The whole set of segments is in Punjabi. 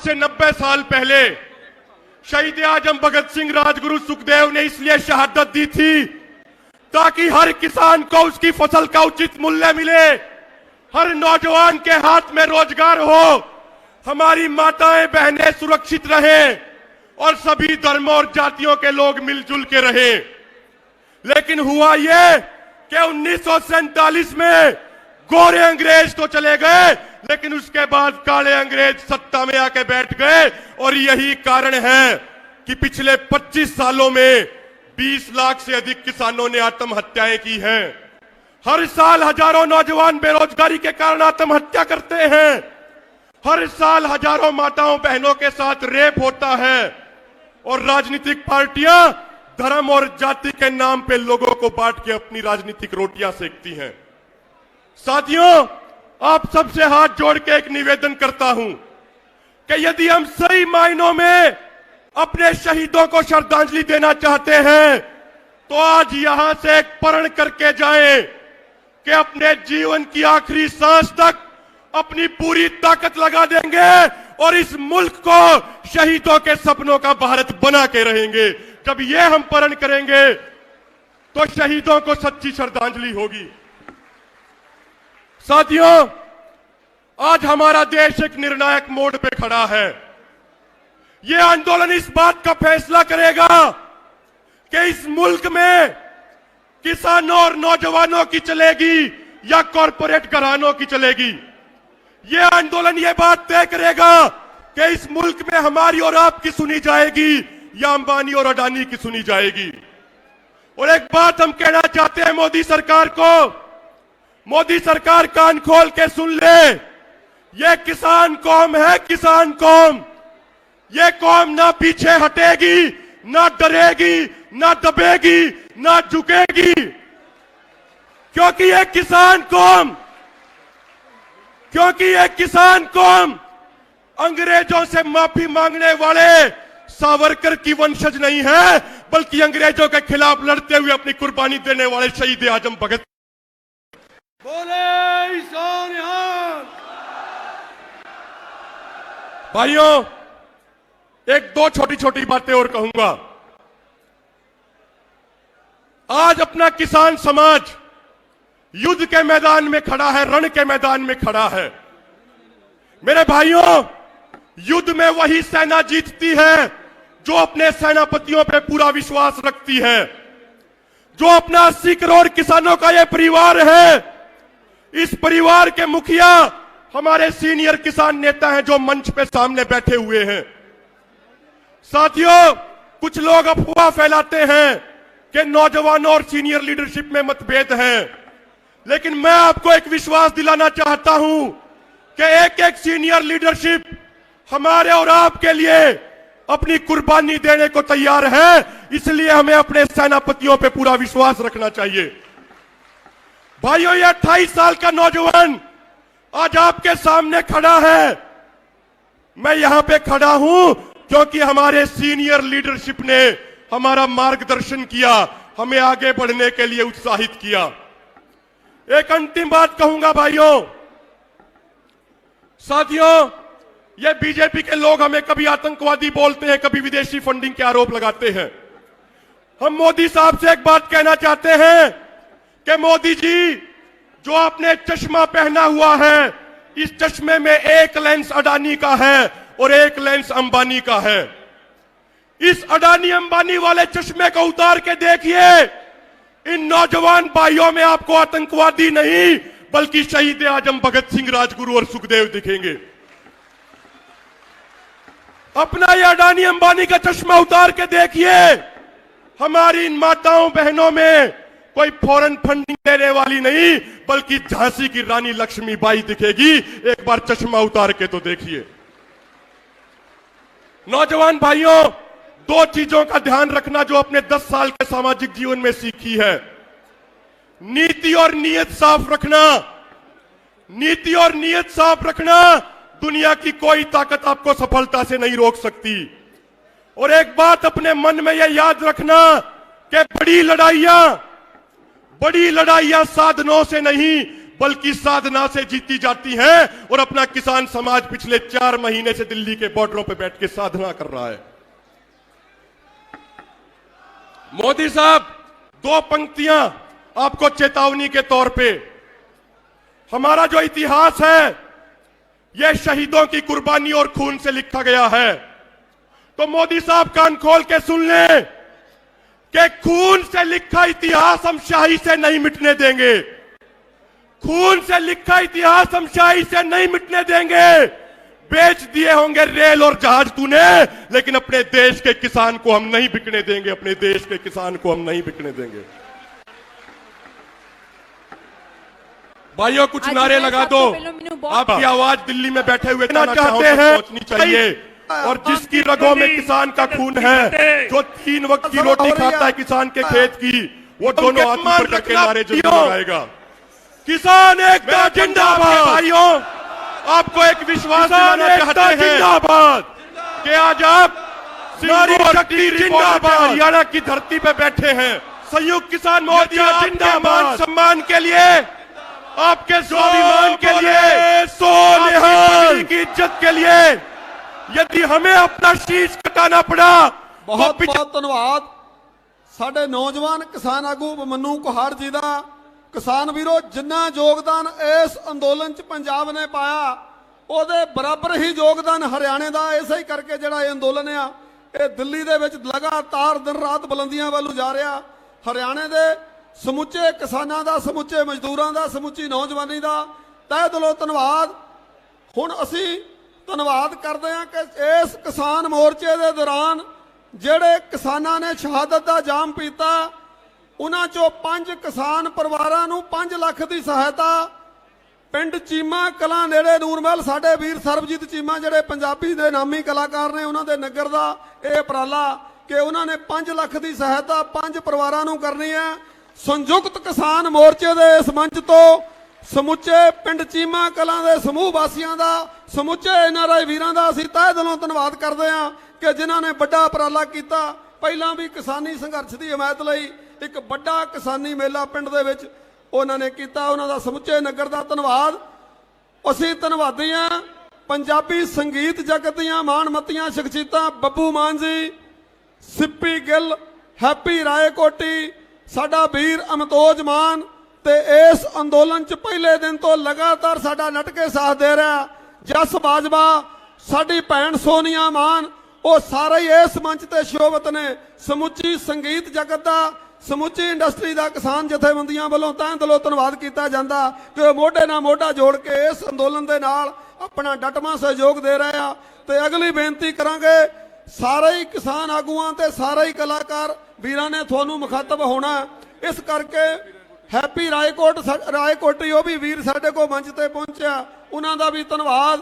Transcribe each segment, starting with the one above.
से 90 साल पहले शहीद आजम भगत सिंह राजगुरु सुखदेव ने इसलिए शहादत दी थी ताकि हर किसान को उसकी फसल का उचित मूल्य मिले, हर नौजवान के हाथ में रोजगार हो, हमारी माताएं बहनें सुरक्षित रहें और सभी धर्मों और जातियों के लोग मिलजुल के रहें। लेकिन हुआ ये कि 1947 में गोरे अंग्रेज तो चले गए, लेकिन उसके बाद काले अंग्रेज सत्ता में आके बैठ गए और यही कारण है कि पिछले 25 सालों में 20 लाख से अधिक किसानों ने आत्महत्याएं की हैं। हर साल हजारों नौजवान बेरोजगारी के कारण आत्महत्या करते हैं। हर साल हजारों माताओं बहनों के साथ रेप होता है और राजनीतिक पार्टियां धर्म और जाति के नाम पे लोगों को बांट के अपनी राजनीतिक रोटियां सेकती हैं। साथियों, आप सबसे हाथ जोड़ के एक निवेदन करता हूं कि यदि हम सही मायनों में अपने शहीदों को श्रद्धांजलि देना चाहते हैं तो आज यहां से एक प्रण करके जाएं कि अपने जीवन की आखिरी सांस तक अपनी पूरी ताकत लगा देंगे और इस मुल्क को शहीदों के सपनों का भारत बना के रहेंगे। जब ये हम प्रण करेंगे तो शहीदों को सच्ची श्रद्धांजलि होगी। साथियों, आज हमारा देश एक निर्णायक मोड़ पे खड़ा है। यह आंदोलन इस बात का फैसला करेगा कि इस मुल्क में किसानों और नौजवानों की चलेगी या कॉरपोरेट घरानों की चलेगी। यह आंदोलन यह बात तय करेगा कि इस मुल्क में हमारी और आपकी सुनी जाएगी या अंबानी और अडानी की सुनी जाएगी। और एक बात हम कहना चाहते हैं मोदी सरकार को, मोदी सरकार कान खोल के सुन ले, ये किसान कौम है, किसान कौम। ये कौम ना पीछे हटेगी, ना डरेगी, ना दबेगी, ना झुकेगी, क्योंकि ये किसान कौम अंग्रेजों से माफी मांगने वाले सावरकर की वंशज नहीं है, बल्कि अंग्रेजों के खिलाफ लड़ते हुए अपनी कुर्बानी देने वाले शहीद आजम भगत। बोले सोनिहाल। भाइयों, एक दो छोटी छोटी बातें और कहूंगा। आज अपना किसान समाज युद्ध के मैदान में खड़ा है, रण के मैदान में खड़ा है। मेरे भाइयों, युद्ध में वही सेना जीतती है जो अपने सेनापतियों पर पूरा विश्वास रखती है, जो अपना 80 करोड़ किसानों का यह परिवार है। इस परिवार के मुखिया हमारे सीनियर किसान नेता हैं जो मंच पे सामने बैठे हुए हैं। साथियों, कुछ लोग अफवाह फैलाते हैं कि नौजवानों और सीनियर लीडरशिप में मतभेद हैं, लेकिन मैं आपको एक विश्वास दिलाना चाहता हूं कि एक एक सीनियर लीडरशिप हमारे और आपके लिए अपनी कुर्बानी देने को तैयार है। इसलिए हमें अपने सेनापतियों पे पूरा विश्वास रखना चाहिए। भाइयों, ये 28 साल का नौजवान आज आपके सामने खड़ा है। मैं यहां पे खड़ा हूं क्योंकि हमारे सीनियर लीडरशिप ने हमारा मार्गदर्शन किया, हमें आगे बढ़ने के लिए उत्साहित किया। एक अंतिम बात कहूंगा भाइयों, साथियों, ये बीजेपी के लोग हमें कभी आतंकवादी बोलते हैं, कभी विदेशी फंडिंग के आरोप लगाते हैं। हम मोदी साहब से एक बात कहना चाहते हैं कि मोदी जी, जो आपने चश्मा पहना हुआ है, इस चश्मे में एक लेंस अडानी का है और एक लेंस अंबानी का है। इस अडानी अंबानी वाले चश्मे को उतार के देखिए, इन नौजवान भाइयों में आपको आतंकवादी नहीं बल्कि शहीद आजम भगत सिंह, राजगुरु और सुखदेव दिखेंगे। अपना ये अडानी अंबानी का चश्मा उतार के देखिए, हमारी इन माताओं बहनों में कोई फॉरेन फंडिंग देने वाली नहीं बल्कि झांसी की रानी लक्ष्मीबाई दिखेगी। एक बार चश्मा उतार के तो देखिए। नौजवान भाइयों, दो चीजों का ध्यान रखना जो अपने 10 साल के सामाजिक जीवन में सीखी है। नीति और नीयत साफ रखना। नीति और नीयत साफ रखना, दुनिया की कोई ताकत आपको सफलता से नहीं रोक सकती। और एक बात अपने मन में यह याद रखना कि बड़ी लड़ाइयां साधनों से नहीं बल्कि साधना से जीती जाती हैं। और अपना किसान समाज पिछले 4 महीने से दिल्ली के बॉर्डरों पर बैठ के साधना कर रहा है। मोदी साहब, 2 पंक्तियां आपको चेतावनी के तौर पे। हमारा जो इतिहास है यह शहीदों की कुर्बानी और खून से लिखा गया है। तो मोदी साहब कान खोल के सुन लें कि खून से लिखा इतिहास हम शाही से नहीं मिटने देंगे। खून से लिखा इतिहास हम शाही से नहीं मिटने देंगे। बेच दिए होंगे रेल और जहाज तूने, लेकिन अपने देश के किसान को हम नहीं बिकने देंगे। अपने देश के किसान को हम नहीं बिकने देंगे। भाइयों, कुछ नारे लगा दो। आपकी आवाज दिल्ली में बैठे हुए चाहते हैं पहुंचनी चाहिए। और जिसकी रगों में किसान का खून है, जो 3 वक्त की रोटी खाता है किसान के खेत की, वो दोनों हाथ ऊपर करके नारे जरूर लगाएगा। किसान एकता जिंदाबाद। भाइयों, आपको एक विश्वास दिलाना चाहते हैं जिंदाबाद कि आज आप नारी शक्ति जिंदाबाद हरियाणा की धरती पे बैठे हैं। संयुक्त किसान मोर्चा जिंदाबाद। सम्मान के लिए, आपके स्वाभिमान के लिए, सोनिहाल की इज्जत के लिए, यदि हमें अपना शीश कटाना पड़ा। बहुत बहुत धन्यवाद साडे नौजवान किसान आगू मन्नू कुहाड़ जी का। किसान वीरो, जिन्ना योगदान इस अंदोलन च पंजाब ने पाया, ਉਹਦੇ बराबर ही योगदान हरियाणे का। इसे ही करके ਜਿਹੜਾ ਇਹ ਅੰਦੋਲਨ ਆ, ਇਹ ਦਿੱਲੀ ਦੇ ਵਿੱਚ ਲਗਾਤਾਰ ਦਿਨ ਰਾਤ ਬੁਲੰਦੀਆਂ ਵੱਲੋਂ ਜਾ ਰਿਹਾ। ਹਰਿਆਣੇ ਦੇ ਸਮੁੱਚੇ ਕਿਸਾਨਾਂ ਦਾ, ਸਮੁੱਚੇ ਮਜ਼ਦੂਰਾਂ ਦਾ, ਸਮੁੱਚੀ ਨੌਜਵਾਨੀ ਦਾ ਤਹਿ ਦਿਲੋਂ ਧੰਨਵਾਦ। ਹੁਣ ਅਸੀਂ ਧੰਨਵਾਦ ਕਰਦੇ ਹਾਂ ਕਿ ਇਸ ਕਿਸਾਨ ਮੋਰਚੇ ਦੇ ਦੌਰਾਨ ਜਿਹੜੇ ਕਿਸਾਨਾਂ ਨੇ ਸ਼ਹਾਦਤ ਦਾ ਜਾਮ ਪੀਤਾ, ਉਹਨਾਂ ਚੋਂ 5 ਕਿਸਾਨ ਪਰਿਵਾਰਾਂ ਨੂੰ 5 ਲੱਖ ਦੀ ਸਹਾਇਤਾ ਪਿੰਡ ਚੀਮਾ ਕਲਾਂ ਨੇੜੇ ਨੂਰਮਹਿਲ ਸਾਡੇ ਵੀਰ ਸਰਬਜੀਤ ਚੀਮਾ ਜਿਹੜੇ ਪੰਜਾਬੀ ਦੇ ਨਾਮੀ ਕਲਾਕਾਰ ਨੇ, ਉਹਨਾਂ ਦੇ ਨਗਰ ਦਾ ਇਹ ਉਪਰਾਲਾ ਕਿ ਉਹਨਾਂ ਨੇ 5 ਲੱਖ ਦੀ ਸਹਾਇਤਾ 5 ਪਰਿਵਾਰਾਂ ਨੂੰ ਕਰਨੀ ਹੈ। ਸੰਯੁਕਤ ਕਿਸਾਨ ਮੋਰਚੇ ਦੇ ਇਸ ਮੰਚ ਤੋਂ ਸਮੁੱਚੇ ਪਿੰਡ ਚੀਮਾ ਕਲਾਂ ਦੇ ਸਮੂਹ ਵਾਸੀਆਂ ਦਾ, ਸਮੁੱਚੇ NRI ਵੀਰਾਂ ਦਾ ਅਸੀਂ ਤਹਿ ਦਿਲੋਂ ਧੰਨਵਾਦ ਕਰਦੇ ਹਾਂ ਕਿ ਜਿਨ੍ਹਾਂ ਨੇ ਵੱਡਾ ਉਪਰਾਲਾ ਕੀਤਾ। ਪਹਿਲਾਂ ਵੀ ਕਿਸਾਨੀ ਸੰਘਰਸ਼ ਦੀ ਹਮਾਇਤ ਲਈ ਇੱਕ ਵੱਡਾ ਕਿਸਾਨੀ ਮੇਲਾ ਪਿੰਡ ਦੇ ਵਿੱਚ ਉਹਨਾਂ ਨੇ ਕੀਤਾ। ਉਹਨਾਂ ਦਾ ਸਮੁੱਚੇ ਨਗਰ ਦਾ ਧੰਨਵਾਦ। ਅਸੀਂ ਧੰਨਵਾਦੀ ਹਾਂ ਪੰਜਾਬੀ ਸੰਗੀਤ ਜਗਤ ਦੀਆਂ ਮਾਣਮੱਤੀਆਂ ਸ਼ਖਸੀਅਤਾਂ ਬੱਬੂ ਮਾਨ ਜੀ, ਸਿੱਪੀ ਗਿੱਲ, ਹੈਪੀ ਰਾਏਕੋਟੀ, ਸਾਡਾ ਵੀਰ ਅਮਤੋਜ ਮਾਨ, ਤੇ ਇਸ ਅੰਦੋਲਨ 'ਚ ਪਹਿਲੇ ਦਿਨ ਤੋਂ ਲਗਾਤਾਰ ਸਾਡਾ ਨਟ ਕੇ ਸਾਥ ਦੇ ਰਿਹਾ ਜਸ ਬਾਜਵਾ, ਸਾਡੀ ਭੈਣ ਸੋਨੀਆ ਮਾਨ, ਉਹ ਸਾਰੇ ਹੀ ਇਸ ਮੰਚ ਤੇ ਸ਼ੋਭਤ ਨੇ। ਸਮੁੱਚੀ ਸੰਗੀਤ ਜਗਤ ਦਾ, ਸਮੁੱਚੀ ਇੰਡਸਟਰੀ ਦਾ ਕਿਸਾਨ ਜਥੇਬੰਦੀਆਂ ਵੱਲੋਂ ਤਹਿ ਦਿਲੋਂ ਧੰਨਵਾਦ ਕੀਤਾ ਜਾਂਦਾ ਕਿ ਉਹ ਮੋਢੇ ਨਾਲ ਮੋਢਾ ਜੋੜ ਕੇ ਇਸ ਅੰਦੋਲਨ ਦੇ ਨਾਲ ਆਪਣਾ ਡਟਵਾਂ ਸਹਿਯੋਗ ਦੇ ਰਹੇ ਆ। ਤੇ ਅਗਲੀ ਬੇਨਤੀ ਕਰਾਂਗੇ ਸਾਰੇ ਹੀ ਕਿਸਾਨ ਆਗੂਆਂ ਤੇ ਸਾਰੇ ਹੀ ਕਲਾਕਾਰ ਵੀਰਾਂ ਨੇ ਤੁਹਾਨੂੰ ਮੁਖਾਤਬ ਹੋਣਾ। ਇਸ ਕਰਕੇ ਹੈਪੀ ਰਾਏਕੋਟੀ ਉਹ ਵੀ ਵੀਰ ਸਾਡੇ ਕੋਲ ਮੰਚ ਤੇ ਪਹੁੰਚਿਆ, ਉਹਨਾਂ ਦਾ ਵੀ ਧੰਨਵਾਦ।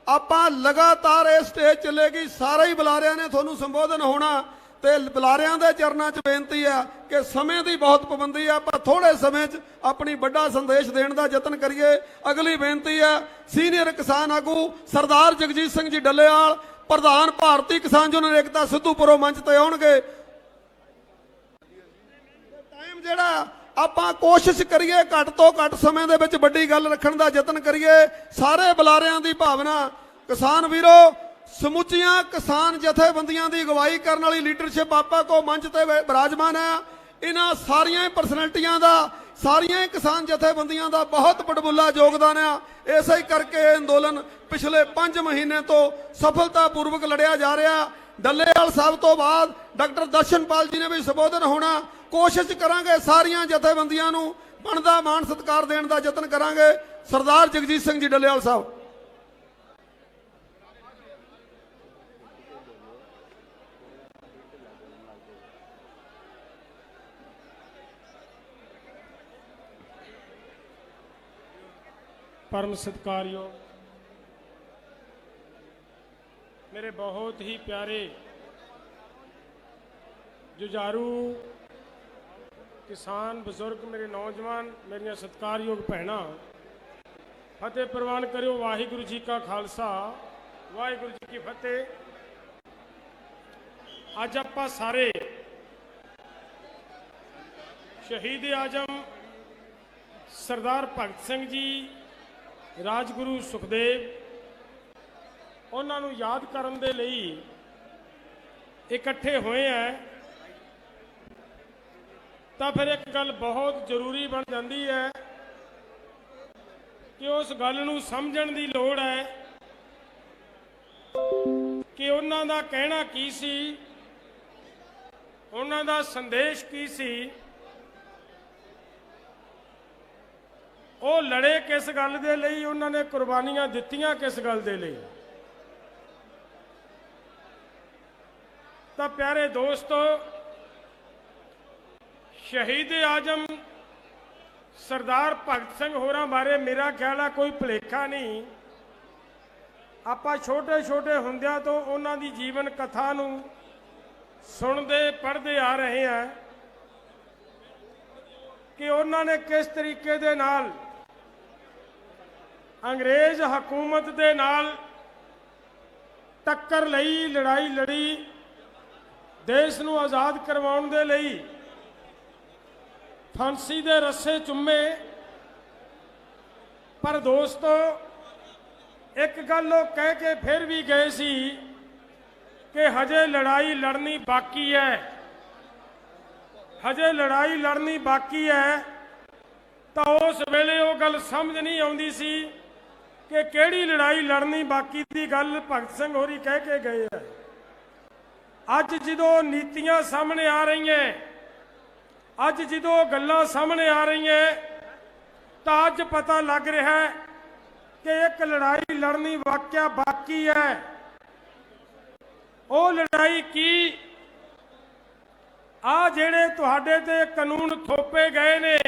ਆਪਾਂ ਲਗਾਤਾਰ ਇਹ ਸਟੇਜ ਚੱਲੇਗੀ, ਸਾਰੇ ਹੀ ਬੁਲਾਰਿਆਂ ਨੇ ਤੁਹਾਨੂੰ ਸੰਬੋਧਨ ਹੋਣਾ ਤੇ ਬੁਲਾਰਿਆਂ ਦੇ ਚਰਨਾਂ 'ਚ ਬੇਨਤੀ ਆ ਕਿ ਸਮੇਂ ਦੀ ਬਹੁਤ ਪਾਬੰਦੀ ਆ, ਆਪਾਂ ਥੋੜੇ ਸਮੇਂ 'ਚ ਆਪਣੀ ਵੱਡਾ ਸੰਦੇਸ਼ ਦੇਣ ਦਾ ਯਤਨ ਕਰੀਏ। ਅਗਲੀ ਬੇਨਤੀ ਆ ਸੀਨੀਅਰ ਕਿਸਾਨ ਆਗੂ ਸਰਦਾਰ ਜਗਜੀਤ ਸਿੰਘ ਜੀ ਡੱਲੇਵਾਲ, ਪ੍ਰਧਾਨ ਭਾਰਤੀ ਕਿਸਾਨ ਯੂਨੀਅਨ ਏਕਤਾ ਸਿੱਧੂਪੁਰੋਂ ਮੰਚ ਤੇ ਆਉਣਗੇ। ਟਾਈਮ ਜਿਹੜਾ ਆਪਾਂ ਕੋਸ਼ਿਸ਼ ਕਰੀਏ ਘੱਟ ਤੋਂ ਘੱਟ ਸਮੇਂ ਦੇ ਵਿੱਚ ਵੱਡੀ ਗੱਲ ਰੱਖਣ ਦਾ ਯਤਨ ਕਰੀਏ। ਸਾਰੇ ਬੁਲਾਰਿਆਂ ਦੀ ਭਾਵਨਾ, ਕਿਸਾਨ ਵੀਰੋ, ਸਮੁੱਚੀਆਂ ਕਿਸਾਨ ਜਥੇਬੰਦੀਆਂ ਦੀ ਅਗਵਾਈ ਕਰਨ ਵਾਲੀ ਲੀਡਰਸ਼ਿਪ ਆਪਾਂ ਕੋ ਮੰਚ ਤੇ ਵਿਰਾਜਮਾਨ ਹੈ। ਇਹਨਾਂ ਸਾਰੀਆਂ ਹੀ ਪਰਸਨੈਲਿਟੀਆਂ ਦਾ, ਸਾਰੀਆਂ ਹੀ ਕਿਸਾਨ ਜਥੇਬੰਦੀਆਂ ਦਾ ਬਹੁਤ ਬੜਬੁੱਲਾ ਯੋਗਦਾਨ ਆ। ਇਸੇ ਹੀ ਕਰਕੇ ਇਹ ਅੰਦੋਲਨ ਪਿਛਲੇ 5 ਮਹੀਨੇ ਤੋਂ ਸਫਲਤਾਪੂਰਵਕ ਲੜਿਆ ਜਾ ਰਿਹਾ। ਡੱਲੇਵਾਲ ਸਾਹਿਬ ਤੋਂ ਬਾਅਦ ਡਾਕਟਰ ਦਰਸ਼ਨਪਾਲ ਜੀ ਨੇ ਵੀ ਸੰਬੋਧਨ ਹੋਣਾ। ਕੋਸ਼ਿਸ਼ ਕਰਾਂਗੇ ਸਾਰੀਆਂ ਜਥੇਬੰਦੀਆਂ ਨੂੰ ਬਣਦਾ ਮਾਣ ਸਤਿਕਾਰ ਦੇਣ ਦਾ ਯਤਨ ਕਰਾਂਗੇ। ਸਰਦਾਰ ਜਗਜੀਤ ਸਿੰਘ ਜੀ ਡੱਲੇਵਾਲ ਸਾਹਿਬ। परम सत्कारयोग मेरे बहुत ही प्यारे जुझारू किसान बुजुर्ग, मेरे नौजवान, मेरिया सत्कारयोग भैन, फतेह प्रवान करो। वाहिगुरु जी का खालसा, वाहिगुरु जी की फतेह। अज आप सारे शहीद आजम ਸਰਦਾਰ ਭਗਤ ਸਿੰਘ ਜੀ, ਰਾਜਗੁਰੂ ਸੁਖਦੇਵ, ਉਹਨਾਂ ਨੂੰ ਯਾਦ ਕਰਨ ਦੇ ਲਈ ਇਕੱਠੇ ਹੋਏ ਆ, ਤਾਂ ਫਿਰ ਇੱਕ ਗੱਲ ਬਹੁਤ ਜ਼ਰੂਰੀ ਬਣ ਜਾਂਦੀ ਹੈ ਕਿ ਉਸ ਗੱਲ ਨੂੰ ਸਮਝਣ ਦੀ ਲੋੜ ਹੈ ਕਿ ਉਹਨਾਂ ਦਾ ਕਹਿਣਾ ਕੀ ਸੀ, ਉਹਨਾਂ ਦਾ ਸੰਦੇਸ਼ ਕੀ ਸੀ, ਉਹ ਲੜੇ ਕਿਸ ਗੱਲ ਦੇ ਲਈ, ਉਹਨਾਂ ਨੇ ਕੁਰਬਾਨੀਆਂ ਦਿੱਤੀਆਂ ਕਿਸ ਗੱਲ ਦੇ ਲਈ। ਤਾਂ ਪਿਆਰੇ ਦੋਸਤੋ, ਸ਼ਹੀਦ ਆਜਮ ਸਰਦਾਰ ਭਗਤ ਸਿੰਘ ਹੋਰਾਂ ਬਾਰੇ ਮੇਰਾ ਖਿਆਲ ਹੈ ਕੋਈ ਭੁਲੇਖਾ ਨਹੀਂ। ਆਪਾਂ ਛੋਟੇ ਛੋਟੇ ਹੁੰਦਿਆਂ ਤੋਂ ਉਹਨਾਂ ਦੀ ਜੀਵਨ ਕਥਾ ਨੂੰ ਸੁਣਦੇ ਪੜ੍ਹਦੇ ਆ ਰਹੇ ਹਾਂ ਕਿ ਉਹਨਾਂ ਨੇ ਕਿਸ ਤਰੀਕੇ ਦੇ ਨਾਲ ਅੰਗਰੇਜ਼ ਹਕੂਮਤ ਦੇ ਨਾਲ ਟੱਕਰ ਲਈ, ਲੜਾਈ ਲੜੀ, ਦੇਸ਼ ਨੂੰ ਆਜ਼ਾਦ ਕਰਵਾਉਣ ਦੇ ਲਈ ਫਾਂਸੀ ਦੇ ਰੱਸੇ ਚੁੰਮੇ। ਪਰ ਦੋਸਤੋ, ਇੱਕ ਗੱਲ ਉਹ ਕਹਿ ਕੇ ਫਿਰ ਵੀ ਗਏ ਸੀ ਕਿ ਹਜੇ ਲੜਾਈ ਲੜਨੀ ਬਾਕੀ ਹੈ, ਹਜੇ ਲੜਾਈ ਲੜਨੀ ਬਾਕੀ ਹੈ। ਤਾਂ ਉਸ ਵੇਲੇ ਉਹ ਗੱਲ ਸਮਝ ਨਹੀਂ ਆਉਂਦੀ ਸੀ ਕਿ ਕਿਹੜੀ ਲੜਾਈ ਲੜਨੀ ਬਾਕੀ ਦੀ ਗੱਲ ਭਗਤ ਸਿੰਘ ਹੋਰੀ ਕਹਿ ਕੇ ਗਏ ਹੈ। ਅੱਜ ਜਦੋਂ ਨੀਤੀਆਂ ਸਾਹਮਣੇ ਆ ਰਹੀਆਂ, ਅੱਜ ਜਦੋਂ ਗੱਲਾਂ ਸਾਹਮਣੇ ਆ ਰਹੀਆਂ, ਤਾਂ ਅੱਜ ਪਤਾ ਲੱਗ ਰਿਹਾ ਹੈ ਕਿ ਇੱਕ ਲੜਾਈ ਲੜਨੀ ਵਾਕਿਆ ਬਾਕੀ ਹੈ। ਉਹ ਲੜਾਈ ਕੀ? ਆ ਜਿਹੜੇ ਤੁਹਾਡੇ ਤੇ ਕਾਨੂੰਨ ਥੋਪੇ ਗਏ ਨੇ,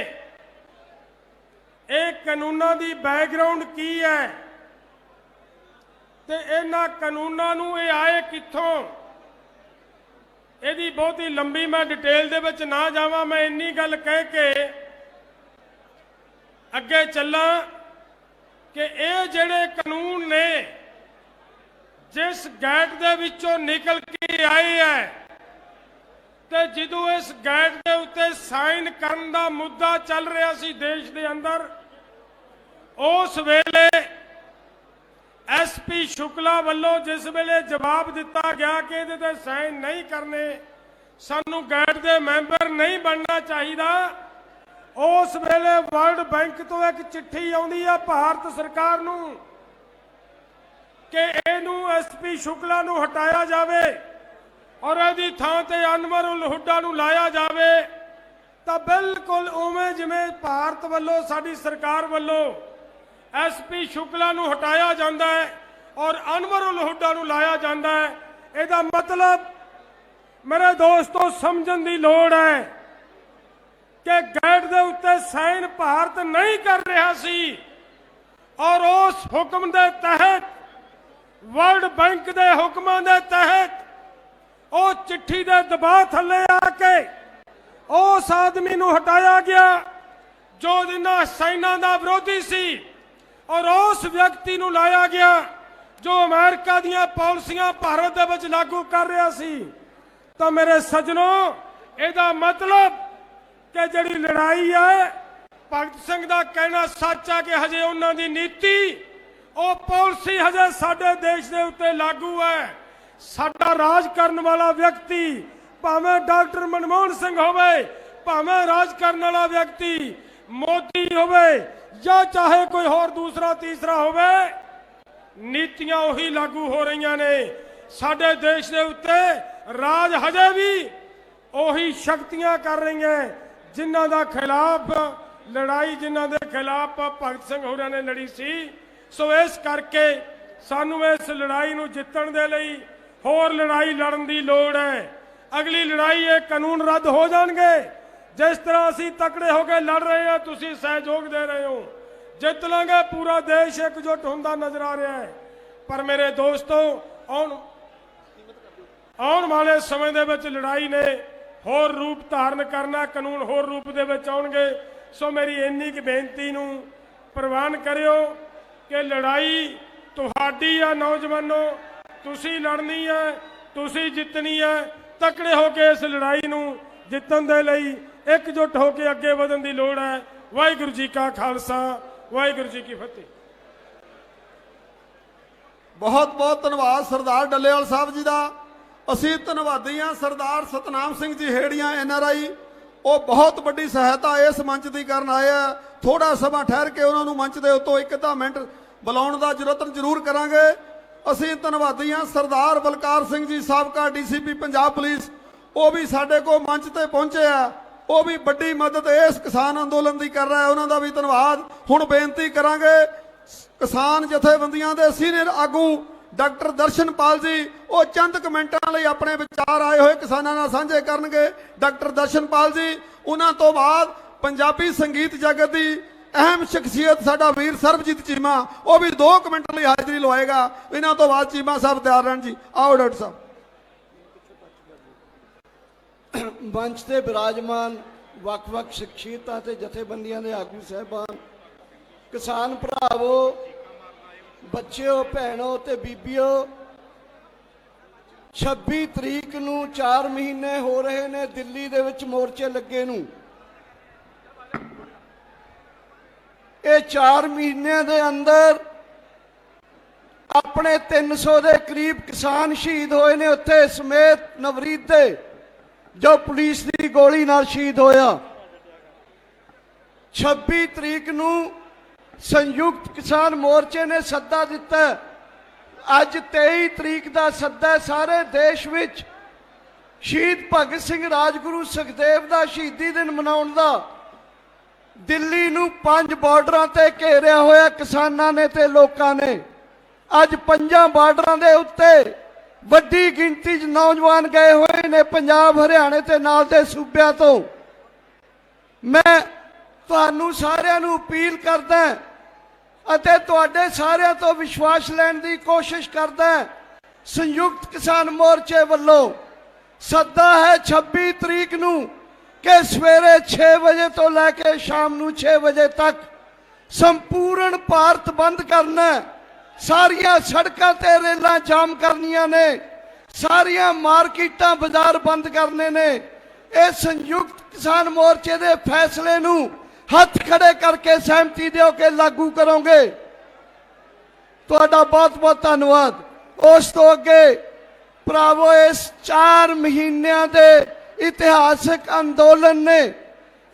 ਇਹ ਕਾਨੂੰਨਾਂ ਦੀ ਬੈਕਗ੍ਰਾਉਂਡ ਕੀ ਹੈ ਤੇ ਇਹਨਾਂ ਕਾਨੂੰਨਾਂ ਨੂੰ ਇਹ ਆਏ ਕਿੱਥੋਂ? ਇਹਦੀ ਬਹੁਤੀ ਲੰਬੀ ਮੈਂ ਡਿਟੇਲ ਦੇ ਵਿੱਚ ਨਾ ਜਾਵਾਂ। ਮੈਂ ਇੰਨੀ ਗੱਲ ਕਹਿ ਕੇ ਅੱਗੇ ਚੱਲਾਂ ਕਿ ਇਹ ਜਿਹੜੇ ਕਾਨੂੰਨ ਨੇ ਜਿਸ ਗੇਟ ਦੇ ਵਿੱਚੋਂ ਨਿਕਲ ਕੇ ਆਏ ਹੈ, ਤੇ ਜਦੋਂ ਇਸ ਗੇਟ ਦੇ ਉੱਤੇ ਸਾਈਨ ਕਰਨ ਦਾ ਮੁੱਦਾ ਚੱਲ ਰਿਹਾ ਸੀ ਦੇਸ਼ ਦੇ ਅੰਦਰ, ਉਸ ਵੇਲੇ ਐਸਪੀ ਸ਼ੁਕਲਾ ਵੱਲੋਂ ਜਿਸ ਵੇਲੇ ਜਵਾਬ ਦਿੱਤਾ ਗਿਆ ਕਿ ਇਹਦੇ ਤੇ ਸਾਈਨ ਨਹੀਂ ਕਰਨੇ, ਸਾਨੂੰ ਗੇਟ ਦੇ ਮੈਂਬਰ ਨਹੀਂ ਬਣਨਾ ਚਾਹੀਦਾ, ਉਸ ਵੇਲੇ ਵਰਲਡ ਬੈਂਕ ਤੋਂ ਇੱਕ ਚਿੱਠੀ ਆਉਂਦੀ ਆ ਭਾਰਤ ਸਰਕਾਰ ਨੂੰ ਕਿ ਇਹਨੂੰ ਐਸਪੀ ਸ਼ੁਕਲਾ ਨੂੰ ਹਟਾਇਆ ਜਾਵੇ ਔਰ ਇਹਦੀ ਥਾਂ ਤੇ ਅਨਵਰ ਉਲ ਹੁੱਡਾ ਨੂੰ ਲਾਇਆ ਜਾਵੇ। ਤਾਂ ਬਿਲਕੁਲ ਉਵੇਂ ਜਿਵੇਂ ਭਾਰਤ ਵੱਲੋਂ, ਸਾਡੀ ਸਰਕਾਰ ਵੱਲੋਂ ਐਸਪੀ ਸ਼ੁਕਲਾ ਨੂੰ ਹਟਾਇਆ ਜਾਂਦਾ ਹੈ ਔਰ ਅਨਵਰ ਉਲ ਹੁੱਡਾ ਨੂੰ ਲਾਇਆ ਜਾਂਦਾ ਹੈ। ਇਹਦਾ ਮਤਲਬ ਮੇਰੇ ਦੋਸਤੋ ਸਮਝਣ ਦੀ ਲੋੜ ਹੈ ਕਿ ਗੇਟ ਦੇ ਉੱਤੇ ਸਾਈਨ ਭਾਰਤ ਨਹੀਂ ਕਰ ਰਿਹਾ ਸੀ ਔਰ ਉਸ ਹੁਕਮ ਦੇ ਤਹਿਤ, ਵਰਲਡ ਬੈਂਕ ਦੇ ਹੁਕਮਾਂ ਦੇ ਤਹਿਤ, ਉਹ ਚਿੱਠੀ ਦੇ ਦਬਾਅ ਥੱਲੇ ਆ ਕੇ ਉਸ ਆਦਮੀ ਨੂੰ ਹਟਾਇਆ ਗਿਆ ਜੋ ਇਹਨਾਂ ਸਾਈਨਾਂ ਦਾ ਵਿਰੋਧੀ ਸੀ ਔਰ ਉਸ ਵਿਅਕਤੀ ਨੂੰ ਲਾਇਆ ਗਿਆ ਜੋ ਅਮਰੀਕਾ ਦੀਆਂ ਪਾਲਿਸੀਆਂ ਭਾਰਤ ਦੇ ਵਿੱਚ ਲਾਗੂ ਕਰ ਰਿਹਾ ਸੀ। ਤਾਂ ਮੇਰੇ ਸੱਜਣੋ, ਇਹਦਾ ਮਤਲਬ ਕਿ ਜਿਹੜੀ ਲੜਾਈ ਹੈ, ਭਗਤ ਸਿੰਘ ਦਾ ਕਹਿਣਾ ਸੱਚ ਹੈ ਕਿ ਹਜੇ ਉਹਨਾਂ ਦੀ ਨੀਤੀ, ਉਹ ਪਾਲਿਸੀ ਹਜੇ ਸਾਡੇ ਦੇਸ਼ ਦੇ ਉੱਤੇ ਲਾਗੂ ਹੈ। ਸਾਡਾ ਰਾਜ ਕਰਨ ਵਾਲਾ ਵਿਅਕਤੀ, ਭਾਵੇਂ ਡਾਕਟਰ ਮਨਮੋਹਨ ਸਿੰਘ ਹੋਵੇ, ਭਾਵੇਂ ਰਾਜ ਕਰਨ ਵਾਲਾ ਵਿਅਕਤੀ ਮੋਦੀ ਹੋਵੇ ਜਾਂ ਚਾਹੇ ਕੋਈ ਹੋਰ ਦੂਸਰਾ ਤੀਸਰਾ ਹੋਵੇ, ਨੀਤੀਆਂ ਉਹੀ ਲਾਗੂ ਹੋ ਰਹੀਆਂ ਨੇ। ਸਾਡੇ ਦੇਸ਼ ਦੇ ਉੱਤੇ ਰਾਜ ਹਜੇ ਵੀ ਉਹੀ ਸ਼ਕਤੀਆਂ ਕਰ ਰਹੀਆਂ ਜਿਨ੍ਹਾਂ ਦਾ ਖਿਲਾਫ ਲੜਾਈ, ਜਿਨ੍ਹਾਂ ਦੇ ਖਿਲਾਫ ਭਗਤ ਸਿੰਘ ਹੋਰਾਂ ਨੇ ਲੜੀ ਸੀ। ਸੋ ਇਸ ਕਰਕੇ ਸਾਨੂੰ ਇਸ ਲੜਾਈ ਨੂੰ ਜਿੱਤਣ ਦੇ ਲਈ ਹੋਰ ਲੜਾਈ ਲੜਨ ਦੀ ਲੋੜ ਹੈ। ਅਗਲੀ ਲੜਾਈ ਇਹ ਕਾਨੂੰਨ ਰੱਦ ਹੋ ਜਾਣਗੇ। ਜਿਸ ਤਰ੍ਹਾਂ ਅਸੀਂ ਤਕੜੇ ਹੋ ਕੇ ਲੜ ਰਹੇ ਹਾਂ, ਤੁਸੀਂ ਸਹਿਯੋਗ ਦੇ ਰਹੇ ਹੋ, ਜਿੱਤ ਲਾਂਗੇ। ਪੂਰਾ ਦੇਸ਼ ਇਕਜੁੱਟ ਹੁੰਦਾ ਨਜ਼ਰ ਆ ਰਿਹਾ ਹੈ। ਪਰ ਮੇਰੇ ਦੋਸਤੋ, ਆਉਣ ਵਾਲੇ ਸਮੇਂ ਦੇ ਵਿੱਚ ਲੜਾਈ ਨੇ ਹੋਰ ਰੂਪ ਧਾਰਨ ਕਰਨਾ, ਕਾਨੂੰਨ ਹੋਰ ਰੂਪ ਦੇ ਵਿੱਚ ਆਉਣਗੇ। ਸੋ ਮੇਰੀ ਇੰਨੀ ਕੁ ਬੇਨਤੀ ਨੂੰ ਪ੍ਰਵਾਨ ਕਰਿਓ ਕਿ ਲੜਾਈ ਤੁਹਾਡੀ ਆ ਨੌਜਵਾਨੋ, ਤੁਸੀਂ ਲੜਨੀ ਹੈ, ਤੁਸੀਂ ਜਿੱਤਣੀ ਹੈ। ਤਕੜੇ ਹੋ ਕੇ ਇਸ ਲੜਾਈ ਨੂੰ ਜਿੱਤਣ ਦੇ ਲਈ ਇਕਜੁੱਟ ਹੋ ਕੇ ਅੱਗੇ ਵਧਣ ਦੀ ਲੋੜ ਹੈ। ਵਾਹਿਗੁਰੂ ਜੀ ਕਾ ਖਾਲਸਾ ਵਾਹਿਗੁਰੂ ਜੀ ਕੀ ਫਤਿਹ। ਬਹੁਤ ਬਹੁਤ ਧੰਨਵਾਦ ਸਰਦਾਰ ਡੱਲੇਵਾਲ ਸਾਹਿਬ ਜੀ ਦਾ। ਅਸੀਂ ਧੰਨਵਾਦੀ ਹਾਂ ਸਰਦਾਰ ਸਤਨਾਮ ਸਿੰਘ ਜੀ ਹੇੜੀਆਂ NRI, ਉਹ ਬਹੁਤ ਵੱਡੀ ਸਹਾਇਤਾ ਇਸ ਮੰਚ ਦੀ ਕਰਨ ਆਏ ਆ। ਥੋੜਾ ਸਮਾਂ ਠਹਿਰ ਕੇ ਉਹਨਾਂ ਨੂੰ ਮੰਚ ਦੇ ਉੱਤੋਂ ਇੱਕ ਅੱਧਾ ਮਿੰਟ ਬੁਲਾਉਣ ਦਾ ਜ਼ਰੂਰ ਕਰਾਂਗੇ। ਅਸੀਂ ਧੰਨਵਾਦੀ ਹਾਂ ਸਰਦਾਰ ਬਲਕਾਰ ਸਿੰਘ ਜੀ ਸਾਬਕਾ DCP ਪੰਜਾਬ ਪੁਲਿਸ, ਉਹ ਵੀ ਸਾਡੇ ਕੋਲ ਮੰਚ ਤੇ ਪਹੁੰਚੇ ਆ। ਉਹ ਵੀ ਵੱਡੀ ਮਦਦ ਇਸ ਕਿਸਾਨ ਅੰਦੋਲਨ ਦੀ ਕਰ ਰਿਹਾ, ਉਹਨਾਂ ਦਾ ਵੀ ਧੰਨਵਾਦ। ਹੁਣ ਬੇਨਤੀ ਕਰਾਂਗੇ ਕਿਸਾਨ ਜਥੇਬੰਦੀਆਂ ਦੇ ਸੀਨੀਅਰ ਆਗੂ ਡਾਕਟਰ ਦਰਸ਼ਨਪਾਲ ਜੀ, ਉਹ ਚੰਦ ਕਮੈਂਟਾਂ ਲਈ ਆਪਣੇ ਵਿਚਾਰ ਆਏ ਹੋਏ ਕਿਸਾਨਾਂ ਨਾਲ ਸਾਂਝੇ ਕਰਨਗੇ। ਡਾਕਟਰ ਦਰਸ਼ਨਪਾਲ ਜੀ, ਉਹਨਾਂ ਤੋਂ ਬਾਅਦ ਪੰਜਾਬੀ ਸੰਗੀਤ ਜਗਤ ਦੀ ਅਹਿਮ ਸ਼ਖਸੀਅਤ ਸਾਡਾ ਵੀਰ ਸਰਬਜੀਤ ਚੀਮਾ, ਉਹ ਵੀ 2 ਮਿੰਟ ਲਈ ਹਾਜ਼ਰੀ ਲਵਾਏਗਾ। ਇਹਨਾਂ ਤੋਂ ਬਾਅਦ ਚੀਮਾ ਸਾਹਿਬ ਤਿਆਰ ਰਹਿਣ ਜੀ। ਆਓ ਡਾਕਟਰ ਸਾਹਿਬ। ਮੰਚ ਤੇ ਬਿਰਾਜਮਾਨ ਵੱਖ-ਵੱਖ ਸ਼ਖਸੀਅਤਾਂ ਤੇ ਜਥੇਬੰਦੀਆਂ ਦੇ ਆਗੂ ਸਾਹਿਬਾਨ, ਕਿਸਾਨ ਭਰਾਵੋ, ਬੱਚਿਓ, ਭੈਣੋ ਤੇ ਬੀਬੀਓ, 26 ਤਰੀਕ ਨੂੰ 4 ਮਹੀਨੇ ਹੋ ਰਹੇ ਨੇ ਦਿੱਲੀ ਦੇ ਵਿੱਚ ਮੋਰਚੇ ਲੱਗੇ ਨੂੰ। ਇਹ 4 ਮਹੀਨਿਆਂ ਦੇ ਅੰਦਰ ਆਪਣੇ 300 ਦੇ ਕਰੀਬ ਕਿਸਾਨ ਸ਼ਹੀਦ ਹੋਏ ਨੇ, ਉੱਥੇ ਸਮੇਤ ਨਵਰੀਤ ਦੇ ਜੋ ਪੁਲਿਸ ਦੀ ਗੋਲੀ ਨਾਲ ਸ਼ਹੀਦ ਹੋਇਆ। 26 ਤਰੀਕ ਨੂੰ ਸੰਯੁਕਤ ਕਿਸਾਨ ਮੋਰਚੇ ਨੇ ਸੱਦਾ ਦਿੱਤਾ। ਅੱਜ 23 ਤਰੀਕ ਦਾ ਸੱਦਾ ਸਾਰੇ ਦੇਸ਼ ਵਿੱਚ ਸ਼ਹੀਦ ਭਗਤ ਸਿੰਘ ਰਾਜਗੁਰੂ ਸੁਖਦੇਵ ਦਾ ਸ਼ਹੀਦੀ ਦਿਨ ਮਨਾਉਣ ਦਾ। ਦਿੱਲੀ ਨੂੰ 5 ਬਾਰਡਰਾਂ ਤੇ ਘੇਰਿਆ ਹੋਇਆ ਕਿਸਾਨਾਂ ਨੇ ਤੇ ਲੋਕਾਂ ਨੇ। ਅੱਜ 5 ਬਾਰਡਰਾਂ ਦੇ ਉੱਤੇ ਵੱਡੀ ਗਿਣਤੀ 'ਚ ਨੌਜਵਾਨ ਗਏ ਹੋਏ ਨੇ, ਪੰਜਾਬ, ਹਰਿਆਣੇ ਤੇ ਨਾਲ ਦੇ ਸੂਬਿਆਂ ਤੋਂ। ਮੈਂ ਤੁਹਾਨੂੰ ਸਾਰਿਆਂ ਨੂੰ ਅਪੀਲ ਕਰਦਾ ਅਤੇ ਤੁਹਾਡੇ ਸਾਰਿਆਂ ਤੋਂ ਵਿਸ਼ਵਾਸ ਲੈਣ ਦੀ ਕੋਸ਼ਿਸ਼ ਕਰਦਾ। ਸੰਯੁਕਤ ਕਿਸਾਨ ਮੋਰਚੇ ਵੱਲੋਂ ਸੱਦਾ ਹੈ 26 ਤਰੀਕ ਨੂੰ ਕਿ ਸਵੇਰੇ 6 ਵਜੇ ਤੋਂ ਲੈ ਕੇ ਸ਼ਾਮ ਨੂੰ 6 ਵਜੇ ਤੱਕ ਸੰਪੂਰਨ ਭਾਰਤ ਬੰਦ ਕਰਨਾ। ਸਾਰੀਆਂ ਸੜਕਾਂ ਤੇ ਰੇਲਾਂ ਜਾਮ ਕਰਨੀਆਂ ਨੇ, ਸਾਰੀਆਂ ਮਾਰਕੀਟਾਂ ਬਾਜ਼ਾਰ ਬੰਦ ਕਰਨੇ ਨੇ। ਇਹ ਸੰਯੁਕਤ ਕਿਸਾਨ ਮੋਰਚੇ ਦੇ ਫੈਸਲੇ ਨੂੰ ਹੱਥ ਖੜੇ ਕਰਕੇ ਸਹਿਮਤੀ ਦਿਓ ਕਿ ਲਾਗੂ ਕਰੋਗੇ। ਤੁਹਾਡਾ ਬਹੁਤ ਬਹੁਤ ਧੰਨਵਾਦ। ਉਸ ਤੋਂ ਅੱਗੇ ਭਰਾਵੋ, ਇਸ 4 ਮਹੀਨਿਆਂ ਦੇ ਇਤਿਹਾਸਕ ਅੰਦੋਲਨ ਨੇ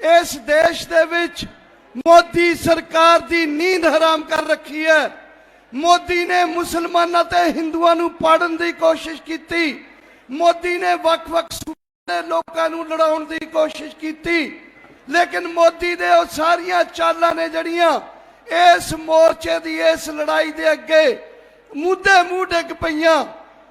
ਇਸ ਦੇਸ਼ ਦੇ ਵਿੱਚ ਮੋਦੀ ਸਰਕਾਰ ਦੀ ਨੀਂਦ ਹਰਾਮ ਕਰ ਰੱਖੀ ਹੈ। ਮੋਦੀ ਨੇ ਮੁਸਲਮਾਨਾਂ ਤੇ ਹਿੰਦੂਆਂ ਨੂੰ ਪਾੜਨ ਦੀ ਕੋਸ਼ਿਸ਼ ਕੀਤੀ। ਮੋਦੀ ਨੇ ਵੱਖ-ਵੱਖ ਸੂਬਿਆਂ ਦੇ ਲੋਕਾਂ ਨੂੰ ਲੜਾਉਣ ਦੀ ਕੋਸ਼ਿਸ਼ ਕੀਤੀ, ਲੇਕਿਨ ਮੋਦੀ ਦੇ ਉਹ ਸਾਰੀਆਂ ਚਾਲਾਂ ਨੇ ਜਿਹੜੀਆਂ ਇਸ ਮੋਰਚੇ ਦੀ ਇਸ ਲੜਾਈ ਦੇ ਅੱਗੇ ਮੁੱਦੇ ਮੂੰਹ ਡਿੱਗ ਪਈਆਂ।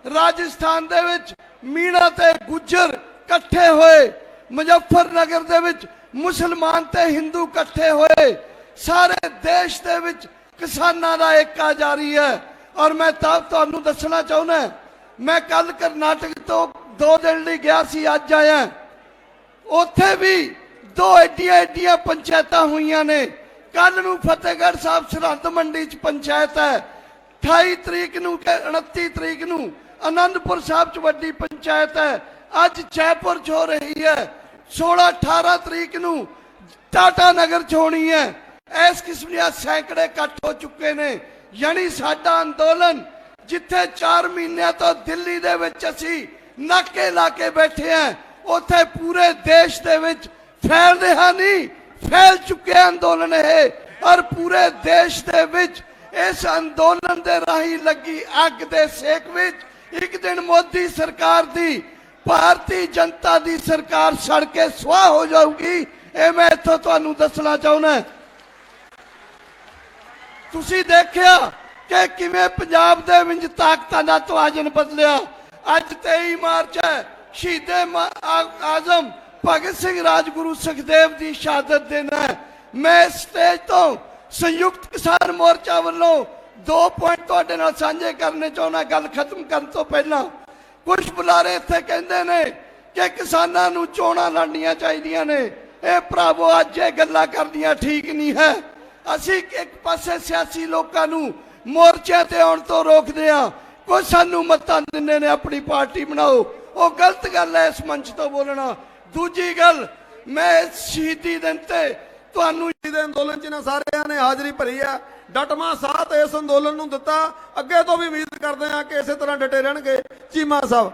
ਰਾਜਸਥਾਨ ਦੇ ਵਿੱਚ ਮੀਣਾ ਤੇ ਗੁੱਜਰ ਇਕੱਠੇ ਹੋਏ, ਮੁਜ਼ੱਫਰਨਗਰ ਦੇ ਵਿੱਚ ਮੁਸਲਮਾਨ ਤੇ ਹਿੰਦੂ ਇਕੱਠੇ ਹੋਏ। ਸਾਰੇ ਦੇਸ਼ ਦੇ ਵਿੱਚ ਕਿਸਾਨਾਂ ਦਾ ਏਕਾ ਜਾਰੀ ਹੈ। ਔਰ ਮੈਂ ਤਾਂ ਤੁਹਾਨੂੰ ਦੱਸਣਾ ਚਾਹੁੰਦਾ, ਮੈਂ ਕੱਲ ਕਰਨਾਟਕ ਤੋਂ 2 ਦਿਨ ਲਈ ਗਿਆ ਸੀ, ਅੱਜ ਆਇਆ। ਉੱਥੇ ਵੀ 2 ਐਡੀਆਂ ਪੰਚਾਇਤਾਂ ਹੋਈਆਂ ਨੇ। ਕੱਲ ਨੂੰ ਫਤਿਹਗੜ੍ਹ ਸਾਹਿਬ ਸਰਹੰਦ ਮੰਡੀ 'ਚ ਪੰਚਾਇਤ ਹੈ। 28 ਤਰੀਕ ਨੂੰ ਕਿ 29 ਤਰੀਕ ਨੂੰ ਆਨੰਦਪੁਰ ਸਾਹਿਬ 'ਚ ਵੱਡੀ ਪੰਚਾਇਤ ਹੈ। ਅੱਜ ਜੈਪੁਰ 'ਚ ਹੋ ਰਹੀ ਹੈ। 16-18 ਤਰੀਕ ਨੂੰ ਟਾਟਾ ਨਗਰ 'ਚ ਹੋਣੀ ਹੈ। ਇਸ ਕਿਸਮ ਦੀਆਂ ਸੈਂਕੜੇ ਇਕੱਠ ਹੋ ਚੁੱਕੇ ਨੇ। ਯਾਨੀ ਸਾਡਾ ਅੰਦੋਲਨ ਜਿੱਥੇ 4 ਮਹੀਨਿਆਂ ਤੋਂ ਦਿੱਲੀ ਦੇ ਵਿੱਚ ਅਸੀਂ ਨਾਕੇ ਲਾ ਕੇ ਬੈਠੇ ਹਾਂ, ਉੱਥੇ ਪੂਰੇ ਦੇਸ਼ ਦੇ ਵਿੱਚ ਫੈਲ ਰਿਹਾ ਨਹੀਂ, ਫੈਲ ਚੁੱਕਿਆ ਅੰਦੋਲਨ ਹੈ। ਔਰ ਪੂਰੇ ਦੇਸ਼ ਦੇ ਵਿੱਚ ਇਸ ਅੰਦੋਲਨ ਦੇ ਰਾਹੀਂ ਲੱਗੀ ਅੱਗ ਦੇ ਸੇਕ ਵਿੱਚ ਇੱਕ ਦਿਨ ਮੋਦੀ ਸਰਕਾਰ ਦੀ, ਭਾਰਤੀ ਜਨਤਾ ਦੀ ਸਰਕਾਰ ਸੜ ਕੇ ਸੁਆਹ ਹੋ ਜਾਊਗੀ। ਇਹ ਮੈਂ ਇੱਥੋਂ ਤੁਹਾਨੂੰ ਦੱਸਣਾ ਚਾਹੁੰਦਾ। ਤੁਸੀਂ ਦੇਖਿਆ ਕਿ ਕਿਵੇਂ ਪੰਜਾਬ ਦੇ ਵਿੱਚ ਤਾਕਤਾਂ ਦਾ ਤਵਾਜ਼ਨ ਬਦਲਿਆ। ਅੱਜ 23 ਮਾਰਚ ਹੈ, ਸ਼ਹੀਦੇ ਆਜ਼ਮ ਭਗਤ ਸਿੰਘ ਰਾਜਗੁਰੂ ਸੁਖਦੇਵ ਦੀ ਸ਼ਹਾਦਤ ਦਿਨ ਹੈ। ਮੈਂ ਸਟੇਜ ਤੋਂ ਸੰਯੁਕਤ ਕਿਸਾਨ ਮੋਰਚਾ ਵੱਲੋਂ 2 ਪੁਆਇੰਟ ਤੁਹਾਡੇ ਨਾਲ ਸਾਂਝੇ ਕਰਨੇ ਚਾਹੁੰਦਾ। ਗੱਲ ਖਤਮ ਕਰਨ ਤੋਂ ਪਹਿਲਾਂ ਕੁਝ ਬੁਲਾਰੇ ਇੱਥੇ ਕਹਿੰਦੇ ਨੇ ਕਿ ਕਿਸਾਨਾਂ ਨੂੰ ਚੋਣਾਂ ਲੜਨੀਆਂ ਚਾਹੀਦੀਆਂ ਨੇ। ਇਹ ਭਰਾਵੋ, ਅੱਜ ਇਹ ਗੱਲਾਂ ਕਰਨੀਆਂ ਠੀਕ ਨਹੀਂ ਹੈ। ਅਸੀਂ ਇੱਕ ਪਾਸੇ ਸਿਆਸੀ ਲੋਕਾਂ ਨੂੰ ਮੋਰਚਿਆਂ ਤੇ ਆਉਣ ਤੋਂ ਰੋਕਦੇ ਹਾਂ, ਕੋਈ ਸਾਨੂੰ ਮਤਾਂ ਦਿੰਦੇ ਨੇ ਆਪਣੀ ਪਾਰਟੀ ਬਣਾਓ। ਉਹ ਗਲਤ ਗੱਲ ਹੈ ਇਸ ਮੰਚ ਤੋਂ ਬੋਲਣਾ। ਦੂਜੀ ਗੱਲ, ਮੈਂ ਇਸ ਸ਼ਹੀਦੀ ਦਿਨ ਤੇ ਤੁਹਾਨੂੰ ਦੇ ਅੰਦੋਲਨ 'ਚ ਇਹਨਾਂ ਸਾਰਿਆਂ ਨੇ ਹਾਜ਼ਰੀ ਭਰੀ ਹੈ। ਡਟਵਾਂ ਸਾਥ ਇਸ ਅੰਦੋਲਨ ਨੂੰ ਦਿੱਤਾ। ਅੱਗੇ ਤੋਂ ਵੀ ਉਮੀਦ ਕਰਦੇ ਹਾਂ ਕਿ ਇਸੇ ਤਰ੍ਹਾਂ ਡਟੇ ਰਹਿਣਗੇ। ਚੀਮਾ ਸਾਹਿਬ।